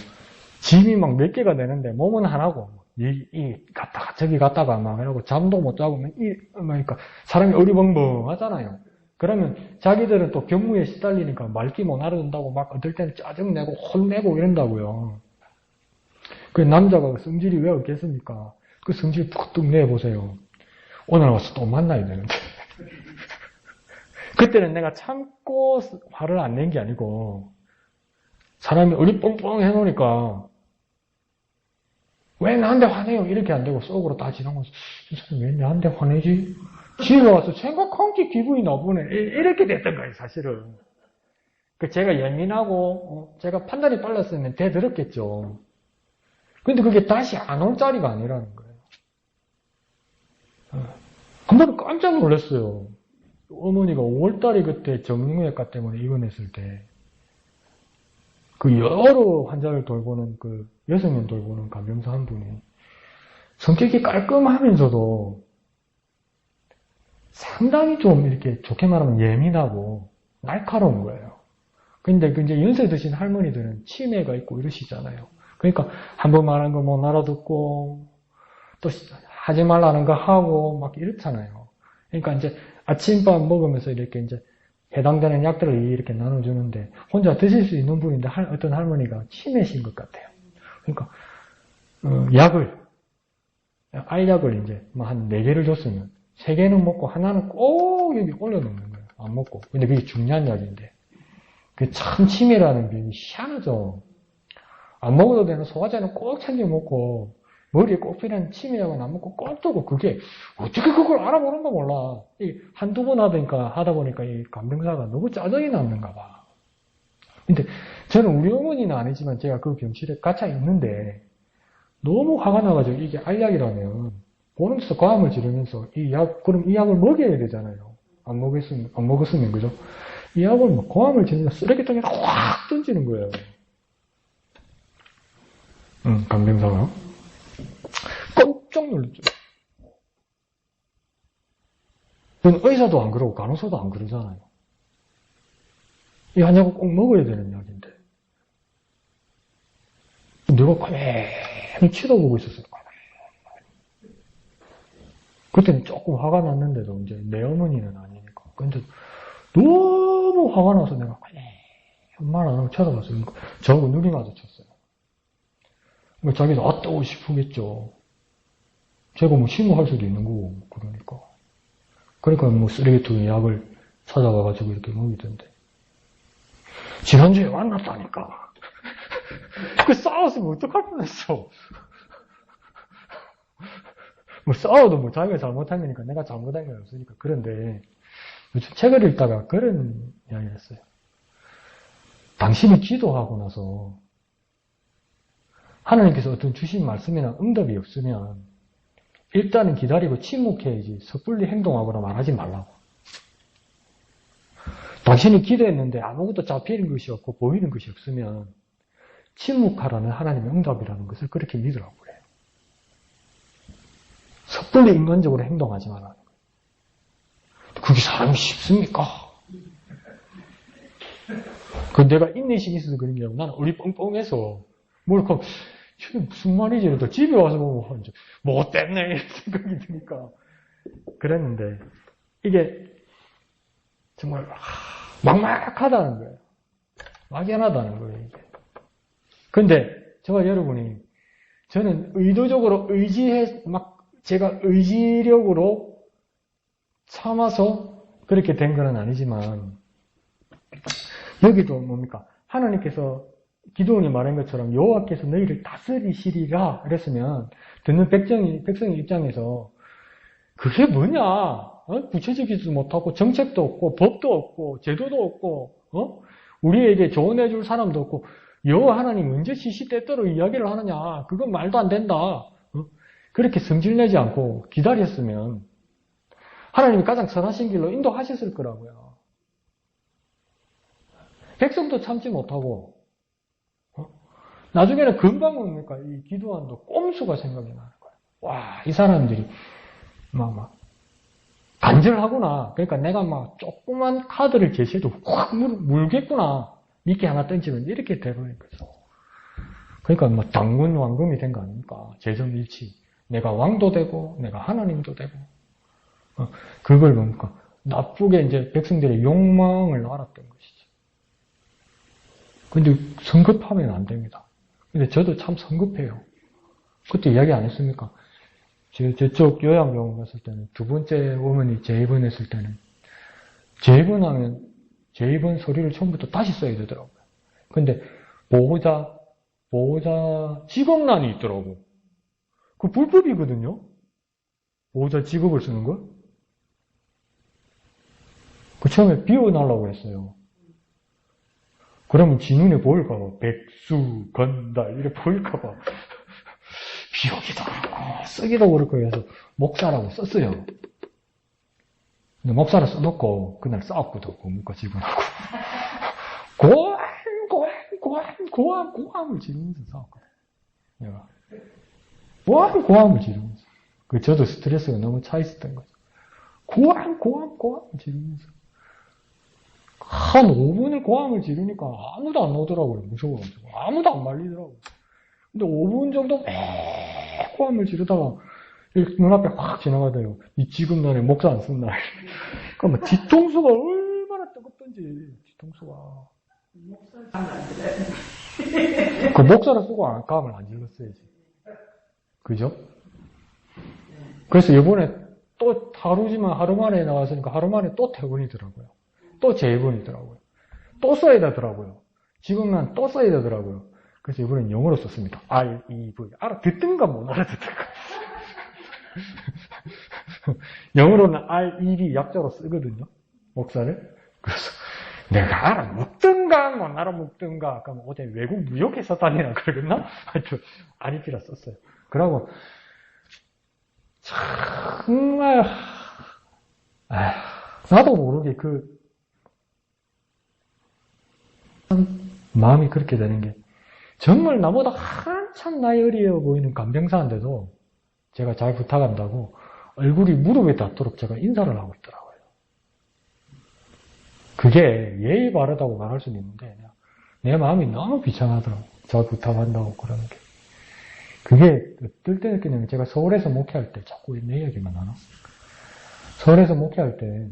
짐이 막 몇 개가 되는데 몸은 하나고 갔다가 저기 갔다가 막 이러고 잠도 못 자고 그러니까 사람이 어리벙벙하잖아요. 그러면 자기들은 또 경무에 시달리니까 말귀 못 알아듣는다고 막 어떨 때는 짜증내고 혼내고 이런다고요. 그 남자가 성질이 왜 없겠습니까? 그 성질 툭툭 내보세요. 오늘 와서 또 만나야 되는데. 그때는 내가 참고 화를 안 낸 게 아니고 사람이 어리뻥뻥 해놓으니까 왜 나한테 화내요? 이렇게 안 되고 속으로 다 지나가면서 이 사람이 왜 나한테 화내지? 집에 와서 생각한 게 기분이 나쁘네. 이렇게 됐던 거예요, 사실은. 제가 예민하고 제가 판단이 빨랐으면 대들었겠죠. 근데 그게 다시 안 올 자리가 아니라는 거예요. 한 번은 깜짝 놀랐어요. 어머니가 5월달에 그때 정형외과 때문에 입원했을 때 그 여러 환자를 돌보는 그 여성년 돌보는 간병사 한 분이 성격이 깔끔하면서도 상당히 좀 이렇게 좋게 말하면 예민하고 날카로운 거예요. 근데 이제 연세 드신 할머니들은 치매가 있고 이러시잖아요. 그러니까 한 번 말한 거 못 알아듣고 또 하지 말라는 거 하고 막 이렇잖아요. 그러니까 이제 아침밥 먹으면서 이렇게 이제 해당되는 약들을 이렇게 나눠주는데 혼자 드실 수 있는 분인데 어떤 할머니가 치매신 것 같아요. 그러니까 알약을 이제 한 4개를 줬으면 3개는 먹고 하나는 꼭 여기 올려놓는 거예요. 안 먹고. 근데 그게 중요한 약인데 그 참 치매라는 병이 희한하죠. 안 먹어도 되는 소화제는 꼭 챙겨 먹고 머리에 꼭 필요한 치매약은 안 먹고 꼭 두고 그게 어떻게 그걸 알아보는가 몰라. 한두 번 하다 보니까 이 간병사가 너무 짜증이 났는가 봐. 근데 저는 우리 어머니는 아니지만 제가 그 병실에 갇혀 있는데 너무 화가 나가지고 이게 알약이라면 보는 데서 과음을 지르면서 그럼 이 약을 먹여야 되잖아요. 안 먹었으면, 그죠? 이 약을 막 과음을 지르면서 쓰레기통에 확 던지는 거예요. 간병사가. 깜짝 놀랐죠. 그건 의사도 안 그러고 간호사도 안 그러잖아요. 이 한약을 꼭 먹어야 되는 약인데. 내가 가만히 쳐다보고 있었어요. 그때는 조금 화가 났는데도 이제 내 어머니는 아니니까. 근데 너무 화가 나서 내가 말 안 하고 쳐다봤어요. 저하고 눈이 마주쳤어요. 그러니까 자기도 아따고 싶으겠죠. 제가 뭐 신고할 수도 있는 거고, 그러니까. 그러니까 뭐 쓰레기통에 약을 찾아가가지고 이렇게 먹이던데. 지난주에 만났다니까. 그 싸웠으면 어떡할 뻔했어. 뭐 싸워도 뭐 자기가 잘못한 거니까 내가 잘못한 건 없으니까. 그런데 요즘 책을 읽다가 그런 이야기를 했어요. 당신이 기도하고 나서 하나님께서 어떤 주신 말씀이나 응답이 없으면 일단은 기다리고 침묵해야지 섣불리 행동하거나 말하지 말라고. 당신이 기도했는데 아무것도 잡히는 것이 없고 보이는 것이 없으면 침묵하라는 하나님의 응답이라는 것을 그렇게 믿으라고 그래요. 섣불리 인간적으로 행동하지 말라는 거예요. 그게 사람이 쉽습니까? 내가 인내심이 있어서 그런 게 아니고 나는 우리 뻥뻥해서 저게 무슨 말이지? 이러다 집에 와서 보면 뭐 때문에 이런 생각이 드니까 그랬는데 이게 정말 막막하다는 거예요. 막연하다는 거예요. 이게. 근데 저는 의도적으로 제가 의지력으로 참아서 그렇게 된 건 아니지만 여기도 뭡니까? 하나님께서 기도원이 말한 것처럼 여호와께서 너희를 다스리시리라 그랬으면 듣는 백성의 입장에서 그게 뭐냐? 구체적이지도 못하고 정책도 없고 법도 없고 제도도 없고 우리에게 조언해줄 사람도 없고 여호와 하나님 언제 시시때때로 이야기를 하느냐? 그건 말도 안 된다. 그렇게 성질내지 않고 기다렸으면 하나님이 가장 선하신 길로 인도하셨을 거라고요. 백성도 참지 못하고 나중에는 금방 뭡니까? 이 기도원도 꼼수가 생각이 나는 거예요. 와, 이 사람들이 간절하구나. 그러니까 내가 조그만 카드를 제시해도 확 물겠구나. 미끼 하나 던지면 이렇게 돼버린 거죠. 그러니까 당군 왕금이 된 거 아닙니까? 재정일치. 내가 왕도 되고, 내가 하나님도 되고. 그걸 뭡니까? 나쁘게 이제 백성들의 욕망을 알았던 것이죠. 근데 성급하면 안 됩니다. 근데 저도 참 성급해요. 그때 이야기 안 했습니까? 저쪽 요양병원 갔을 때는 두 번째 어머니 재입원했을 때는 재입원 서류를 처음부터 다시 써야 되더라고요. 근데 보호자 직업란이 있더라고. 그 불법이거든요. 보호자 직업을 쓰는 거. 그 처음에 비워달라고 했어요. 그러면 지 눈에 보일까봐 백수, 건달 이렇게 보일까봐 비우기도 그렇고 쓰기도 그렇고 해서 목사라고 썼어요. 근데 목사를 써놓고 그날 싸웠거든. 문과 직원하고 고함을 지르면서 싸웠거든. 내가 고함을 지르면서 저도 스트레스가 너무 차 있었던 거죠. 고함을 지르면서 한 5분의 고함을 지르니까 아무도 안 오더라고요. 무서워가지고. 아무도 안 말리더라고요. 근데 5분 정도 고함을 지르다가 눈앞에 확 지나가다요. 이 지금 날에 목사 안 쓴 날. 그러면 뒤통수가 얼마나 뜨겁던지, 뒤통수가. 그 목사를 쓰고 감을 안 질렀어야지. 그죠? 그래서 이번에 또 하루 만에 나왔으니까 하루 만에 또 퇴원이더라고요. 또 재입원이더라고요. 또 써야 되더라고요. 지금 난 또 써야 되더라고요. 그래서 이번엔 영어로 썼습니다. REV. 알아듣든가 못 알아듣든가. 영어로는 REV 약자로 쓰거든요. 목사를. 그래서 내가 알아먹든 먹든가, 뭐, 나라 먹든가, 그럼 어제 외국 무역회사 다니나 그러겠나? 하여튼, 아니피라 썼어요. 그러고, 정말, 나도 모르게 마음이 그렇게 되는 게, 정말 나보다 한참 나이 어려 보이는 간병사인데도 제가 잘 부탁한다고 얼굴이 무릎에 닿도록 제가 인사를 하고 있더라고요. 그게 예의 바르다고 말할 수는 있는데 내 마음이 너무 비참하더라고요. 잘 부탁한다고 그러는 게. 그게 어떨 때 느끼냐면 제가 서울에서 목회할 때 자꾸 내 이야기만 하나? 서울에서 목회할 때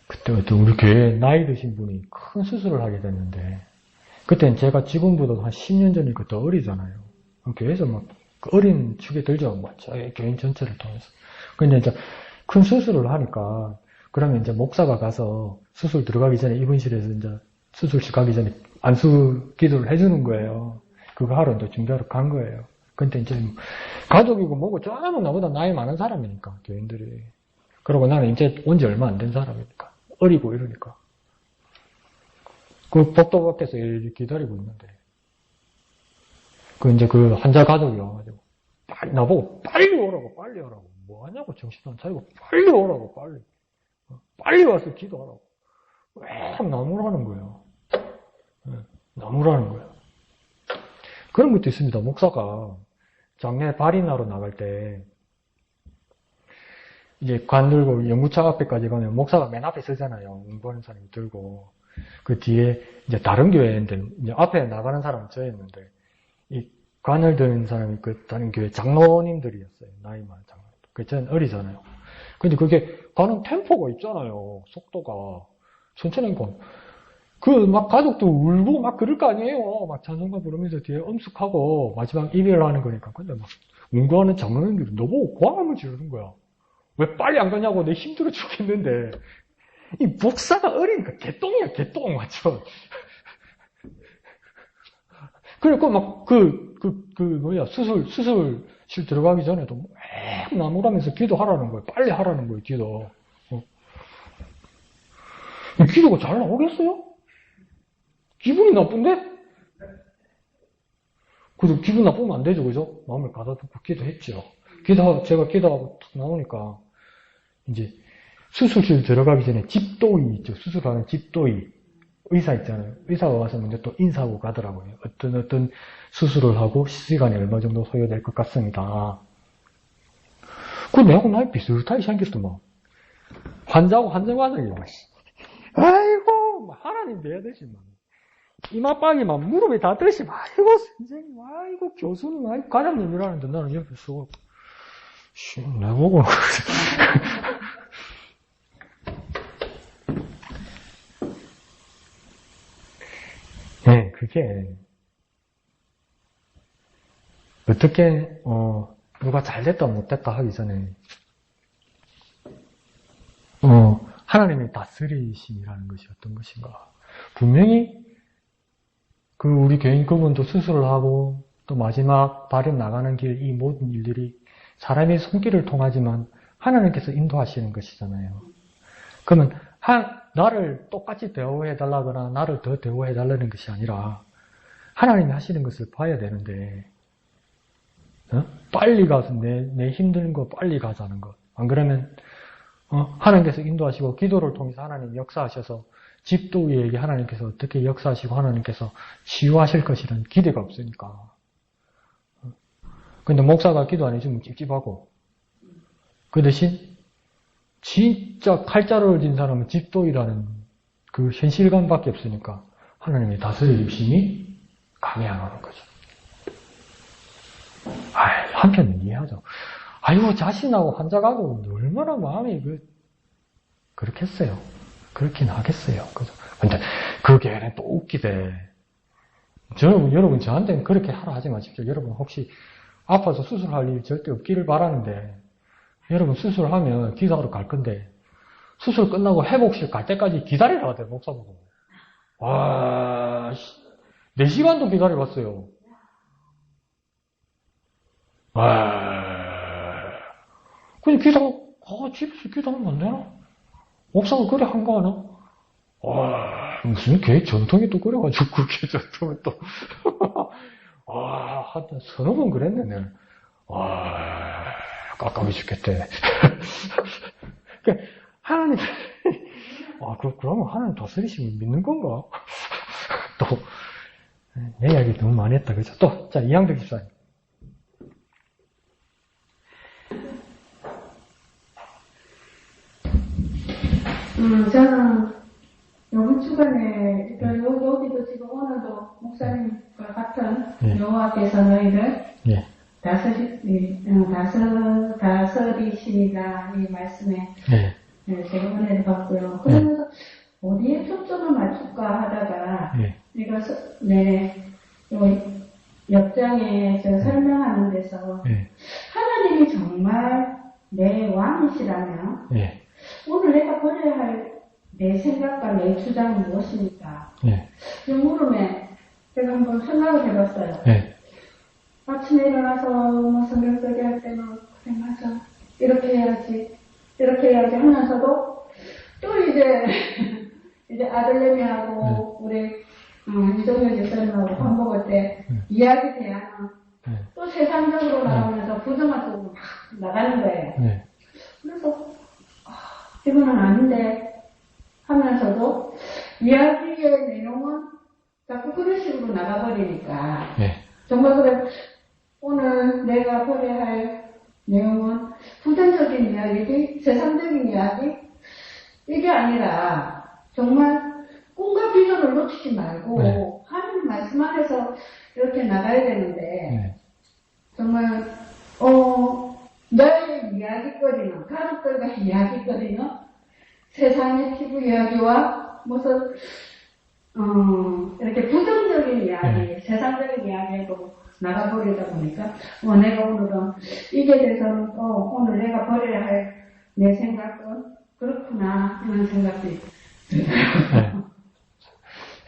그때 어떤 우리 교회에 나이 드신 분이 큰 수술을 하게 됐는데 그때는 제가 지금보다 한 10년 전이니까 더 어리잖아요. 교회에서 막 어린 축에 들죠. 뭐 교인 전체를 통해서. 근데 이제 큰 수술을 하니까 그러면 이제 목사가 가서 수술 들어가기 전에 입원실에서 이제 수술실 가기 전에 안수 기도를 해주는 거예요. 그거 하러 이제 준비하러 간 거예요. 근데 이제 가족이고 뭐고 전부 나보다 나이 많은 사람이니까 교인들이. 그러고 나는 이제 온 지 얼마 안 된 사람이니까 어리고 이러니까 그 복도 밖에서 일일이 기다리고 있는데 이제 그 환자 가족이 와가지고 나보고 빨리 오라고 뭐 하냐고 정신 안 차리고 빨리 오라고 빨리 와서 기도하라고 왜 나무라는 거예요. 나무라는 거예요. 그런 것도 있습니다. 목사가 장례 발인하러 나갈 때 이제 관 들고 연구차 앞에까지 가면 목사가 맨 앞에 서잖아요. 공부하는 사람이 들고 그 뒤에 이제 다른 교회인데 이제 앞에 나가는 사람은 저였는데 이 관을 드는 사람이 그 다른 교회 장로님들이었어요. 나이 많은 장로. 그 저는 어리잖아요. 근데 그게 가는 템포가 있잖아요. 속도가 천천히 가. 그 막 가족도 울고 막 그럴 거 아니에요. 막 찬송가 부르면서 뒤에 엄숙하고 마지막 이별하는 거니까. 근데 막 운구하는 장로님들이 너보고 고함을 지르는 거야. 왜 빨리 안 가냐고. 내 힘들어 죽겠는데. 이 목사가 어리니까 개똥이야, 개똥, 맞죠? 그리고 막 수술실 들어가기 전에도 막 나무라면서 기도하라는 거예요. 빨리 하라는 거예요, 기도. 기도가 잘 나오겠어요? 기분이 나쁜데? 그래서 기분 나쁘면 안 되죠, 그죠? 마음을 가다듬고 기도했죠. 제가 기도하고 탁 나오니까, 이제, 수술실 들어가기 전에 집도의 있죠. 수술하는 집도의. 의사 있잖아요. 의사가 와서 먼저 또 인사하고 가더라고요. 어떤 수술을 하고 시간이 얼마 정도 소요될 것 같습니다. 그 내하고 나이 비슷하게 생겼어, 막. 환자하고 환자관장이 막. 아이고, 하나님 돼야되지, 막. 이마빵이 막 무릎에 닿듯이, 아이고, 선생님, 아이고, 교수님, 아이고, 과장님이라는데 나는 옆에서, 내보고. 네, 그게, 어떻게, 누가 잘됐다, 못됐다 하기 전에, 하나님의 다스리심이라는 것이 어떤 것인가. 분명히, 우리 교인 그분도 수술을 하고, 또 마지막 발인 나가는 길, 이 모든 일들이 사람의 손길을 통하지만, 하나님께서 인도하시는 것이잖아요. 그러면, 나를 똑같이 대우해달라거나 나를 더 대우해달라는 것이 아니라 하나님이 하시는 것을 봐야 되는데 빨리 가서 내 힘든 거 빨리 가자는 것. 안 그러면 하나님께서 인도하시고 기도를 통해서 하나님 역사하셔서 집도의에게 하나님께서 어떻게 역사하시고 하나님께서 치유하실 것이라는 기대가 없으니까. 근데 목사가 기도 안 해주면 찝찝하고 그 대신 진짜 칼자루를 진 사람은 집도이라는 그 현실감밖에 없으니까 하나님의 다스리심이 감이 안 오는 거죠. 한편은 이해하죠. 아이고, 자신하고 환자가고 얼마나 마음이 그렇겠어요. 그렇긴 하겠어요. 그죠? 근데 그 교회는 또 웃기대. 여러분 저한테는 그렇게 하라 하지 마십시오. 여러분 혹시 아파서 수술할 일 절대 없기를 바라는데 여러분 수술하면 기도하러 갈 건데 수술 끝나고 회복실 갈 때까지 기다리라 하대 목사 보고. 와, 4시간도 기다려봤어요. 와, 그냥 집에서 기도하면 안 되나? 목사가 그래 한 거 하나? 와, 무슨 개 전통이 또 그래가지고 그게 전통을 또, 와, 한 서너 번 그랬네, 내가. 와, 깜깜해 죽겠대. 그러니까 하나님, 그러면 하나님 다스리시면 믿는 건가? 또, 내 이야기 너무 많이 했다, 그죠? 또, 자, 이양덕 집사님. 저는 요번 주간에 여기도 지금 오늘도 목사님과 같은 여호와께서 너희를 다스리시리라 이 말씀에 제가 은혜를 받고요. 그러면서 어디에 초점을 맞출까 하다가 이거 옆장에 제가 설명하는 데서 하나님이 정말 내 왕이시라면 오늘 내가 버려야 할 내 생각과 내 주장은 무엇입니까? 이 물음에 제가 한번 생각을 해봤어요. 아침에 일어나서 뭐 성경 쓰기 할 때는 고생하죠. 이렇게 해야지 하면서도 또 이제 아들내미하고 우리 이동열 집사님하고 밥 먹을 때 이야기 대하는 또 세상적으로 나오면서 부정한 쪽으로 막 나가는 거예요. 그래서 이거는 아닌데 하면서도 이야기의 내용은 자꾸 그런 식으로 나가버리니까 정말 그래 오늘 내가 버려야 할 내용은 부정적인 이야기지 세상적인 이야기 이게 아니라 정말 꿈과 비전을 놓치지 말고 하나님 말씀 안에서 이렇게 나가야 되는데 정말 너의 이야기거리는 가족들과 이야기거리는 세상의 피부 이야기와 무슨 이렇게 부정적인 이야기, 세상적인 이야기로 나가버리다 보니까 내가 오늘은 이게 대해서는 오늘 내가 버려야 할 내 생각은 그렇구나 이런 생각도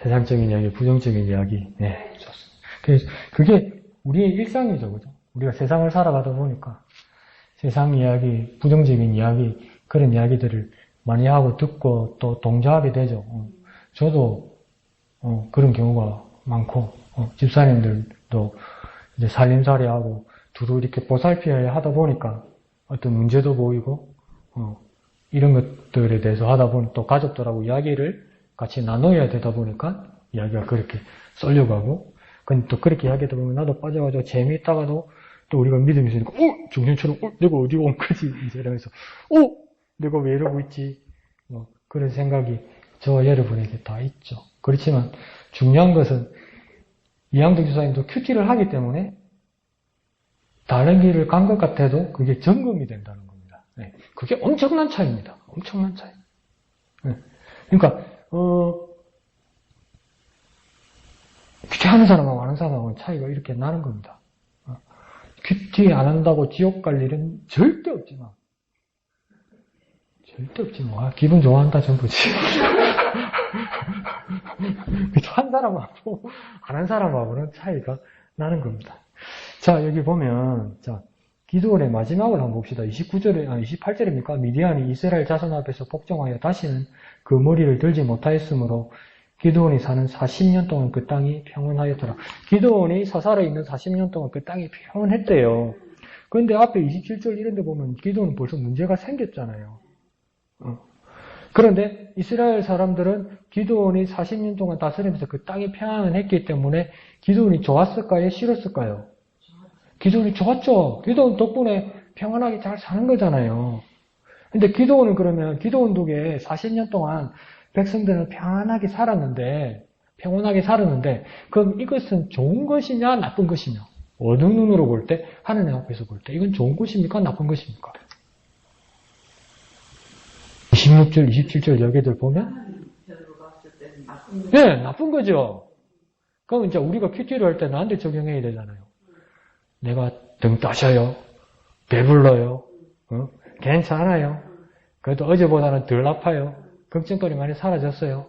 세상적인 이야기, 부정적인 이야기. 좋습니다. 그게 우리의 일상이죠, 그죠? 우리가 세상을 살아가다 보니까 세상 이야기, 부정적인 이야기, 그런 이야기들을 많이 하고 듣고 또 동조하게 되죠. 저도 그런 경우가 많고 집사님들도 이제 살림살이하고 두루 이렇게 보살펴야 하다 보니까 어떤 문제도 보이고 이런 것들에 대해서 하다 보니 또 가족들하고 이야기를 같이 나눠야 되다 보니까 이야기가 그렇게 쏠려가고 근데 또 그렇게 이야기하다 보면 나도 빠져가지고 재미있다가도 또 우리가 믿음이 있으니까 정신처럼 내가 어디 온 거지 이제 이러면서 내가 왜 이러고 있지 그런 생각이 저 여러분에게 다 있죠. 그렇지만 중요한 것은 이양덕 집사님도 큐티를 하기 때문에 다른 길을 간 것 같아도 그게 점검이 된다는 겁니다. 그게 엄청난 차이입니다. 엄청난 차이. 그러니까 큐티 하는 사람하고 안 하는 사람하고는 차이가 이렇게 나는 겁니다. 큐티 안 한다고 지옥 갈 일은 절대 없지만 기분 좋아한다 전부지. 한 사람하고 안 한 사람하고는 차이가 나는 겁니다. 자, 여기 보면 기도원의 마지막을 한번 봅시다. 28절입니까? 미디안이 이스라엘 자손 앞에서 복종하여 다시는 그 머리를 들지 못하였으므로 기도원이 사는 40년 동안 그 땅이 평온하였더라. 기도원이 사살에 있는 40년 동안 그 땅이 평온했대요. 그런데 앞에 27절 이런 데 보면 기도원은 벌써 문제가 생겼잖아요. 그런데 이스라엘 사람들은 기도원이 40년 동안 다스리면서 그 땅이 평안했기 때문에 기도원이 좋았을까요? 싫었을까요? 기도원이 좋았죠. 기도원 덕분에 평안하게 잘 사는 거잖아요. 근데 기도원은 그러면 기도원 덕에 40년 동안 백성들은 평안하게 살았는데 그럼 이것은 좋은 것이냐 나쁜 것이냐 어느 눈으로 볼 때 하느님 앞에서 볼 때 이건 좋은 것입니까 나쁜 것입니까? 26절, 27절 여기들 보면 나쁜 거죠. 그럼 이제 우리가 큐티를 할 때 나한테 적용해야 되잖아요. 내가 등 따셔요. 배불러요. 괜찮아요. 그래도 어제보다는 덜 아파요. 걱정거리 많이 사라졌어요.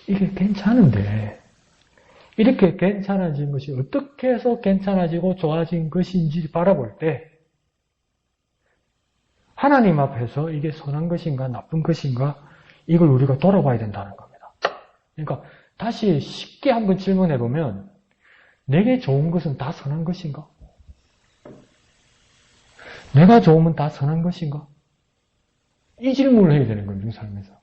이게 괜찮은데 이렇게 괜찮아진 것이 어떻게 해서 괜찮아지고 좋아진 것인지 바라볼 때 하나님 앞에서 이게 선한 것인가 나쁜 것인가 이걸 우리가 돌아봐야 된다는 겁니다. 그러니까 다시 쉽게 한번 질문해 보면 내게 좋은 것은 다 선한 것인가? 내가 좋으면 다 선한 것인가? 이 질문을 해야 되는 거예요. 우리 삶에서.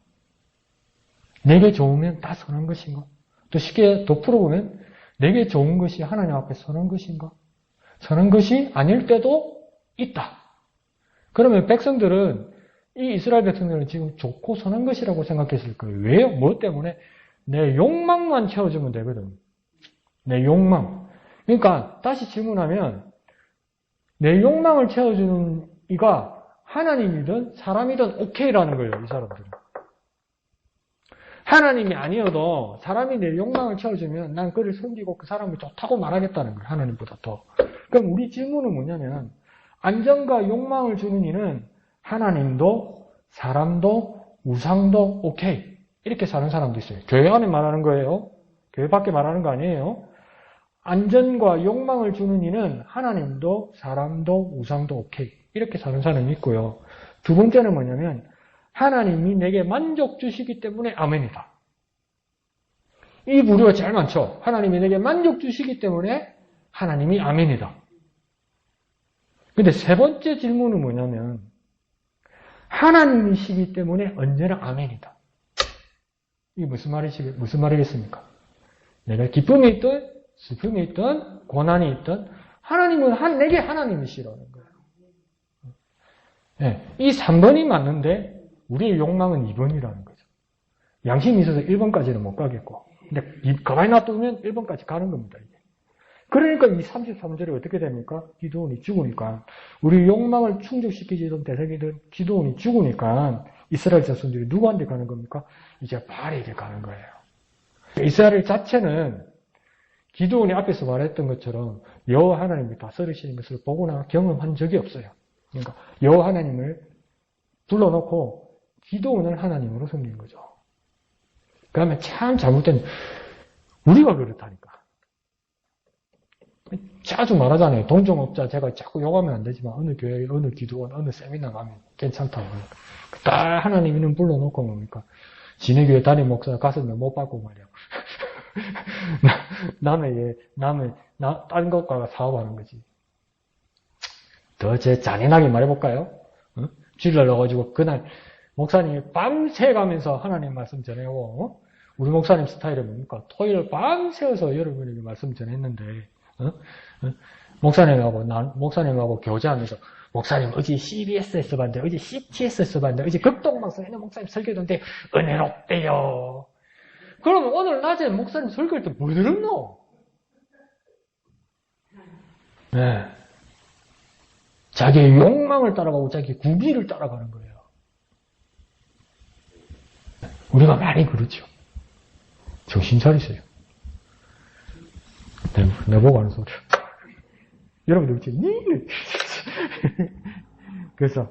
내게 좋으면 다 선한 것인가? 또 쉽게 더 풀어보면 내게 좋은 것이 하나님 앞에 선한 것인가? 선한 것이 아닐 때도 있다. 그러면 백성들은 이 이스라엘 백성들은 지금 좋고 선한 것이라고 생각했을 거예요. 왜요? 뭐 때문에? 내 욕망만 채워주면 되거든. 내 욕망. 그러니까 다시 질문하면 내 욕망을 채워주는 이가 하나님이든 사람이든 오케이라는 거예요. 이 사람들은. 하나님이 아니어도 사람이 내 욕망을 채워주면 난 그를 섬기고 그 사람을 좋다고 말하겠다는 거예요. 하나님보다 더. 그럼 우리 질문은 뭐냐면 안정과 욕망을 주는 이는 하나님도 사람도 우상도 오케이. 이렇게 사는 사람도 있어요. 교회 안에 말하는 거예요. 교회 밖에 말하는 거 아니에요. 안전과 욕망을 주는 이는 하나님도 사람도 우상도 오케이. 이렇게 사는 사람이 있고요. 두 번째는 뭐냐면 하나님이 내게 만족 주시기 때문에 아멘이다. 이 부류가 제일 많죠. 하나님이 내게 만족 주시기 때문에 하나님이 아멘이다. 근데 세 번째 질문은 뭐냐면 하나님이시기 때문에 언제나 아멘이다. 이게 무슨 말이겠습니까? 내가 기쁨이 있든 슬픔이 있든 고난이 있든 하나님은 내게 하나님이시라는 거예요. 네, 이 3번이 맞는데 우리의 욕망은 2번이라는 거죠. 양심이 있어서 1번까지는 못 가겠고 근데 가만히 놔두면 1번까지 가는 겁니다. 이게. 그러니까 이 33절에 어떻게 됩니까? 기드온이 죽으니까 우리 욕망을 충족시키지던 대적이든 기드온이 죽으니까 이스라엘 자손들이 누구한테 가는 겁니까? 이제 바알에게 가는 거예요. 이스라엘 자체는 기드온이 앞에서 말했던 것처럼 여호와 하나님이 다스리시는 것을 보거나 경험한 적이 없어요. 그러니까 여호와 하나님을 불러놓고 기드온을 하나님으로 섬긴 거죠. 그러면 참 잘못된 우리가 그렇다니까. 자주 말하잖아요. 동종업자 제가 자꾸 욕하면 안 되지만 어느 교회, 어느 기도원, 어느 세미나 가면 괜찮다고. 딱 하나님 이름 불러놓고 뭡니까? 지네 교회 담임 목사 가슴에 못 받고 말이야. 다른 것과 사업하는 거지. 더 제 잔인하게 말해볼까요? 주일날 넣어가지고 그날 목사님이 밤새 가면서 하나님 말씀 전해오고 우리 목사님 스타일은 뭡니까? 토요일 밤새워서 여러분에게 말씀 전했는데 목사님하고 교제하면서 목사님 어제 CBS에서 봤는데 어제 CTS에서 봤는데 어제 극동방송에 있는 목사님 설교던데 은혜롭대요. 그러면 오늘 낮에 목사님 설교할 때 뭐 들었노? 네. 자기의 욕망을 따라가고 자기의 구비를 따라가는 거예요. 우리가 많이 그렇죠. 정신 차리세요. 내보고 하는 소리. 여러분들 그렇지? 그래서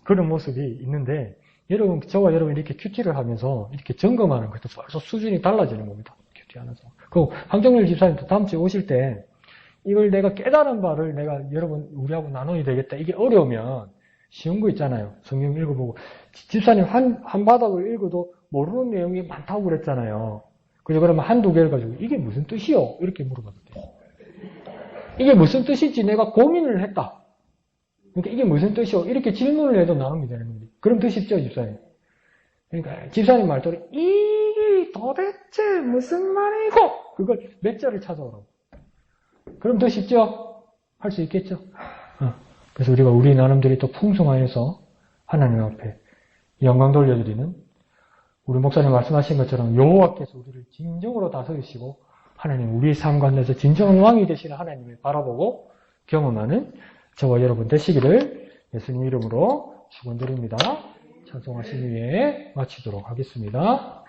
그런 모습이 있는데 저와 여러분 이렇게 큐티를 하면서 이렇게 점검하는 것도 벌써 수준이 달라지는 겁니다. 큐티하면서. 그리고 황정렬 집사님도 다음 주에 오실 때 이걸 내가 깨달은 바를 내가 여러분 우리하고 나눠야 되겠다. 이게 어려우면 쉬운 거 있잖아요. 성경 읽어보고 집사님 한 바닥을 읽어도 모르는 내용이 많다고 그랬잖아요. 그래서 그러면 한두 개를 가지고 이게 무슨 뜻이요? 이렇게 물어봐도 돼요. 이게 무슨 뜻인지 내가 고민을 했다. 그러니까 이게 무슨 뜻이요? 이렇게 질문을 해도 나누면 되는 겁니다. 그럼 뜻 쉽죠, 집사님? 그러니까 집사님 말대로 이게 도대체 무슨 말이고 그걸 몇 절을 찾아오라고. 그럼 더 쉽죠? 할 수 있겠죠? 그래서 우리 나름대로 또 풍성하여서 하나님 앞에 영광 돌려드리는 우리 목사님 말씀하신 것처럼 여호와께서 우리를 진정으로 다스리시고 하나님 우리의 삶 가운데서 진정한 왕이 되시는 하나님을 바라보고 경험하는 저와 여러분 되시기를 예수님 이름으로 축원드립니다. 찬송하신 후에 마치도록 하겠습니다.